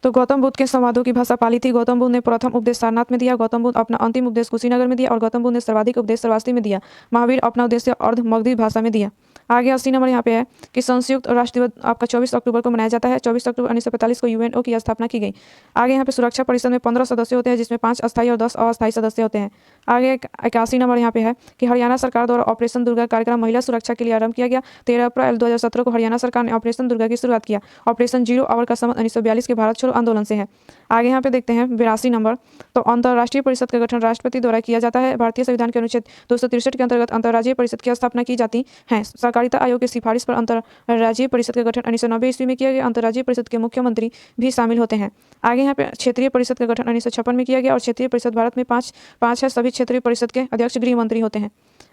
तो गौतम बुद्ध के संवादों की भाषा पाली थी। गौतम बुद्ध ने प्रथम उपदेश सारनाथ में दिया। गौतम बुद्ध अपना अंतिम उपदेश कुशीनगर में दिया और गौतम बुद्ध ने सर्वाधिक उपदेश श्रावस्ती में दिया। महावीर अपना उपदेश अर्ध मगधी भाषा में दिया। आगे 80 नंबर यहाँ पे है कि संयुक्त राष्ट्र दिवस आपका 24 अक्टूबर को मनाया जाता है। 24 अक्टूबर 1945 को यूएनओ की स्थापना की गई। आगे यहाँ पे सुरक्षा परिषद में 15 सदस्य होते हैं जिसमें 5 अस्थायी और 10 अस्थायी सदस्य होते हैं। आगे 81 नंबर यहाँ पे है कि हरियाणा सरकार द्वारा ऑपरेशन दुर्गा कार्यक्रम महिला सुरक्षा के लिए आरंभ किया गया। 13 अप्रैल 2017 को हरियाणा सरकार ने ऑपरेशन दुर्गा की शुरुआत किया। ऑपरेशन जीरो आवर का संबंध 1942 के भारत छोड़ो आंदोलन से है। आगे यहाँ पे देखते हैं 82 नंबर, तो अंतर्राष्ट्रीय परिषद का गठन राष्ट्रपति द्वारा किया जाता है। भारतीय संविधान के अनुच्छेद 263 के अंतर्गत अंतर्राज्यीय परिषद की स्थापना की जाती है। सहकारिता आयोग की सिफारिश पर अंतर्राज्यीय परिषद का गठन 1990 ईस्वी में किया गया। अंतर्राज्यीय परिषद के मुख्यमंत्री भी शामिल होते हैं। आगे यहाँ पे क्षेत्रीय परिषद का गठन 1956 में किया गया और क्षेत्रीय परिषद भारत में पाँच है। सभी क्षेत्रीय परिषद के अध्यक्ष गृह मंत्री होते हैं।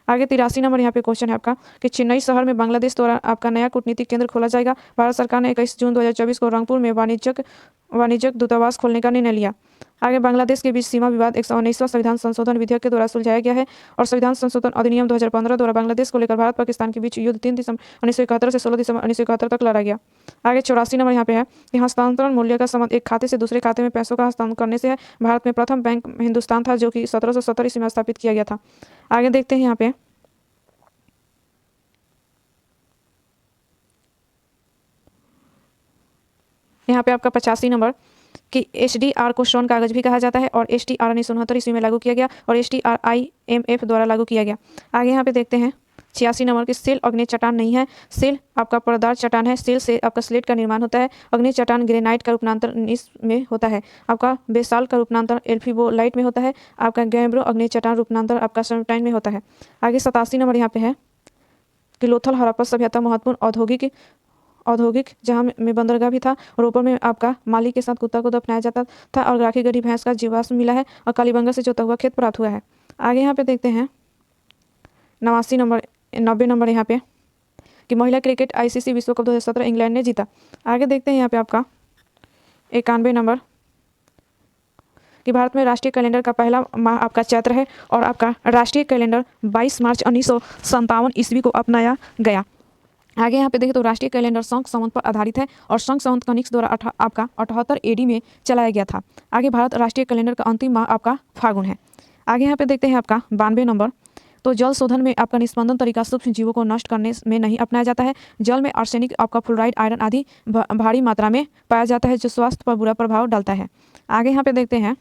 आगे 83 नंबर यहाँ पे क्वेश्चन है आपका कि चेन्नई शहर में बांग्लादेश द्वारा आपका नया कूटनीतिक केंद्र खोला जाएगा। भारत सरकार ने 21 जून 2024 को रंगपुर में वाणिज्यिक दूतावास खोलने का निर्णय लिया। आगे बांग्लादेश के बीच सीमा विवाद 119वां संविधान संशोधन विधेयक के द्वारा सुलझाया गया है और संविधान संशोधन अधिनियम 2015 द्वारा बांग्लादेश को लेकर भारत पाकिस्तान के बीच युद्ध 3 दिसंबर 1971 से 16 दिसंबर 1971 तक लड़ा गया। आगे 84 नंबर यहाँ पे है कि हस्तांतरण मूल्य का संबंध एक खाते से दूसरे खाते में पैसों का हस्तांतरण करने से है। भारत में प्रथम बैंक हिंदुस्तान था जो कि 1770 ईस्वी में स्थापित किया गया था। आगे देखते हैं यहाँ पे आपका 85 नंबर कि HDR को श्रवण कागज भी कहा जाता है और HDR 1969 ईस्वी में लागू किया गया और HDR IMF द्वारा लागू किया गया। आगे यहाँ पे देखते हैं 86 नंबर की सेल अग्नि चट्टान नहीं है। सेल आपका पर्दार चट्टान है। सेल से आपका स्लेट का निर्माण होता है। अग्नि चट्टान ग्रेनाइट का रूपांतर नीस में होता है। आपका बेसाल का रूपांतर एल्फिबोलाइट में होता है। आपका गैब्रो अग्नि चट्टान रूपांतर आपका सर्पेंटाइन में होता है। आगे 87 नंबर यहाँ पे है कि लोथल हड़प्पा सभ्यता महत्वपूर्ण औद्योगिक जहाँ में बंदरगाह भी था और ऊपर में आपका माली के साथ कुत्ता को दफनाया जाता था और राखी गढ़ी भैंस का जीवाश्म मिला है और कालीबंगा से जोता हुआ खेत प्राप्त हुआ है। आगे यहाँ पे देखते हैं 90 नंबर यहाँ पे कि महिला क्रिकेट ICC विश्व कप 2017 इंग्लैंड ने जीता। आगे देखते हैं यहाँ पे आपका 91 नंबर कि भारत में राष्ट्रीय कैलेंडर का पहला माह आपका चैत्र है और आपका राष्ट्रीय कैलेंडर 22 मार्च 1957 ईस्वी को अपनाया गया। आगे यहाँ पे देखें तो राष्ट्रीय कैलेंडर शंख संवत पर आधारित है और शंख संवत कनिष्क द्वारा आपका 78 AD में चलाया गया था। आगे भारत राष्ट्रीय कैलेंडर का अंतिम माह आपका फागुन है। आगे यहाँ पे देखते हैं आपका 92 नंबर, तो जल शोधन में आपका निस्पंदन तरीका सूक्ष्म जीवों को नष्ट करने में नहीं अपनाया जाता है। जल में आर्सेनिक आपका फ्लोराइड आयरन आदि भारी मात्रा में पाया जाता है जो स्वास्थ्य पर बुरा प्रभाव डालता है। आगे यहाँ पे देखते हैं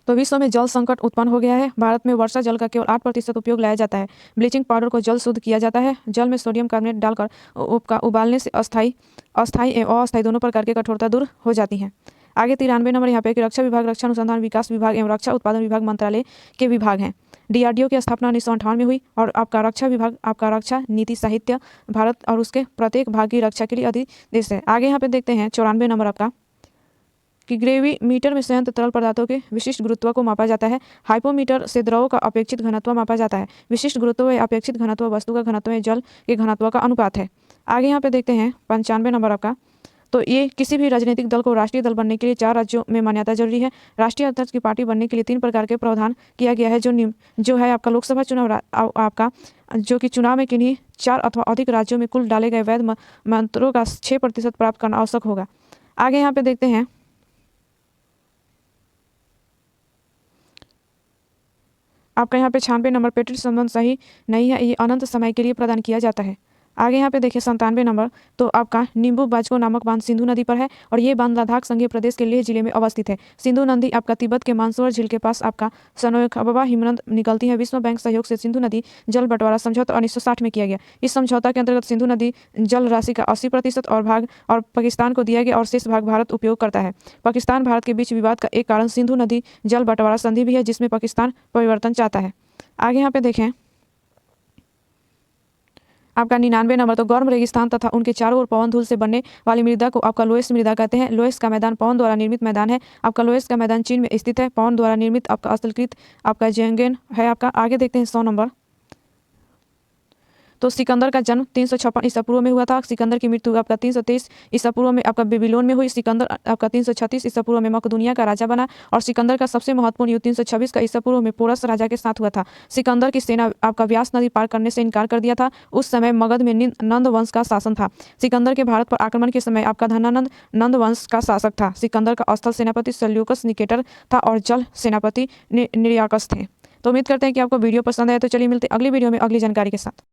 तो विश्व में जल संकट उत्पन्न हो गया है। भारत में वर्षा जल का केवल 8% उपयोग लाया जाता है। ब्लीचिंग पाउडर को जल शुद्ध किया जाता है। जल में सोडियम कार्बोनेट डालकर उबालने से अस्थायी एवं अस्थायी दोनों प्रकार की कठोरता दूर हो जाती है। आगे 93 नंबर यहाँ पे कि रक्षा विभाग, रक्षा अनुसंधान विकास विभाग एवं रक्षा उत्पादन विभाग मंत्रालय के विभाग हैं। DRDO की स्थापना 1958 में हुई और आपका रक्षा विभाग आपका रक्षा नीति साहित्य भारत और उसके प्रत्येक भाग की रक्षा के लिए अधिदेश है। आगे यहाँ पे देखते हैं 94 नंबर आपका कि ग्रेविमीटर में संयंत्र तरल पदार्थों के विशिष्ट गुरुत्व को मापा जाता है। हाइपोमीटर से द्रव का अपेक्षित घनत्व मापा जाता है। विशिष्ट गुरुत्व या अपेक्षित घनत्व वस्तु का घनत्व या जल के घनत्व का अनुपात है। आगे यहाँ पे देखते हैं 95 नंबर आपका, तो ये किसी भी राजनीतिक दल को राष्ट्रीय दल बनने के लिए 4 राज्यों में मान्यता जरूरी है। राष्ट्रीय अध्यक्ष की पार्टी बनने के लिए 3 प्रकार के प्रावधान किया गया है, जो है आपका लोकसभा चुनाव आपका जो कि चुनाव में किन्हीं 4 अथवा अधिक राज्यों में कुल डाले गए वैध मतों का 6% प्राप्त करना आवश्यक होगा। आगे यहाँ पे देखते हैं आपका यहाँ पे 96 नंबर, पेटेंट संबंध सही नहीं है, ये अनंत समय के लिए प्रदान किया जाता है। आगे यहाँ पे देखिए 97 नंबर, तो आपका नींबू बाजको नामक बांध सिंधु नदी पर है और ये बांध लद्दाख संघीय प्रदेश के लेह जिले में अवस्थित है। सिंधु नदी आपका तिब्बत के मानसरोवर झील के पास आपका सनोखबा हिमनद निकलती है। विश्व बैंक सहयोग से सिंधु नदी जल बंटवारा समझौता 1960 में किया गया। इस समझौता के अंतर्गत सिंधु नदी जल राशि का 80% और भाग और पाकिस्तान को दिया गया और शेष भाग भारत उपयोग करता है। पाकिस्तान भारत के बीच विवाद का एक कारण सिंधु नदी जल बंटवारा संधि भी है, जिसमें पाकिस्तान परिवर्तन चाहता है। आगे यहाँ पे देखें आपका 99 नंबर, तो गर्म रेगिस्तान तथा उनके चारों ओर पवन धूल से बनने वाली मृदा को आपका लोएस मृदा कहते हैं। लोएस का मैदान पवन द्वारा निर्मित मैदान है। आपका लोएस का मैदान चीन में स्थित है। पवन द्वारा निर्मित आपका स्थलकृत आपका जेंगेन है आपका। आगे देखते हैं 100 नंबर, तो सिकंदर का जन्म 356 ईसा पूर्व में हुआ था। सिकंदर की मृत्यु आपका 323 ईसा पूर्व में आपका बेबीलोन में हुई। सिकंदर आपका 336 ईसा पूर्व में मकदूनिया का राजा बना और सिकंदर का सबसे महत्वपूर्ण युद्ध 326 का ईसा पूर्व में पोरस राजा के साथ हुआ था। सिकंदर की सेना आपका व्यास नदी पार करने से इनकार कर दिया था। उस समय मगध में नंद वंश का शासन था। सिकंदर के भारत पर आक्रमण के समय आपका धनानंद नंद वंश का शासक था। सिकंदर का स्थल सेनापति सेल्यूकस निकेटर था और जल सेनापति निर्याकस थे। तो उम्मीद करते हैं कि आपको वीडियो पसंद आया। तो चलिए मिलते अगली वीडियो में अगली जानकारी के साथ।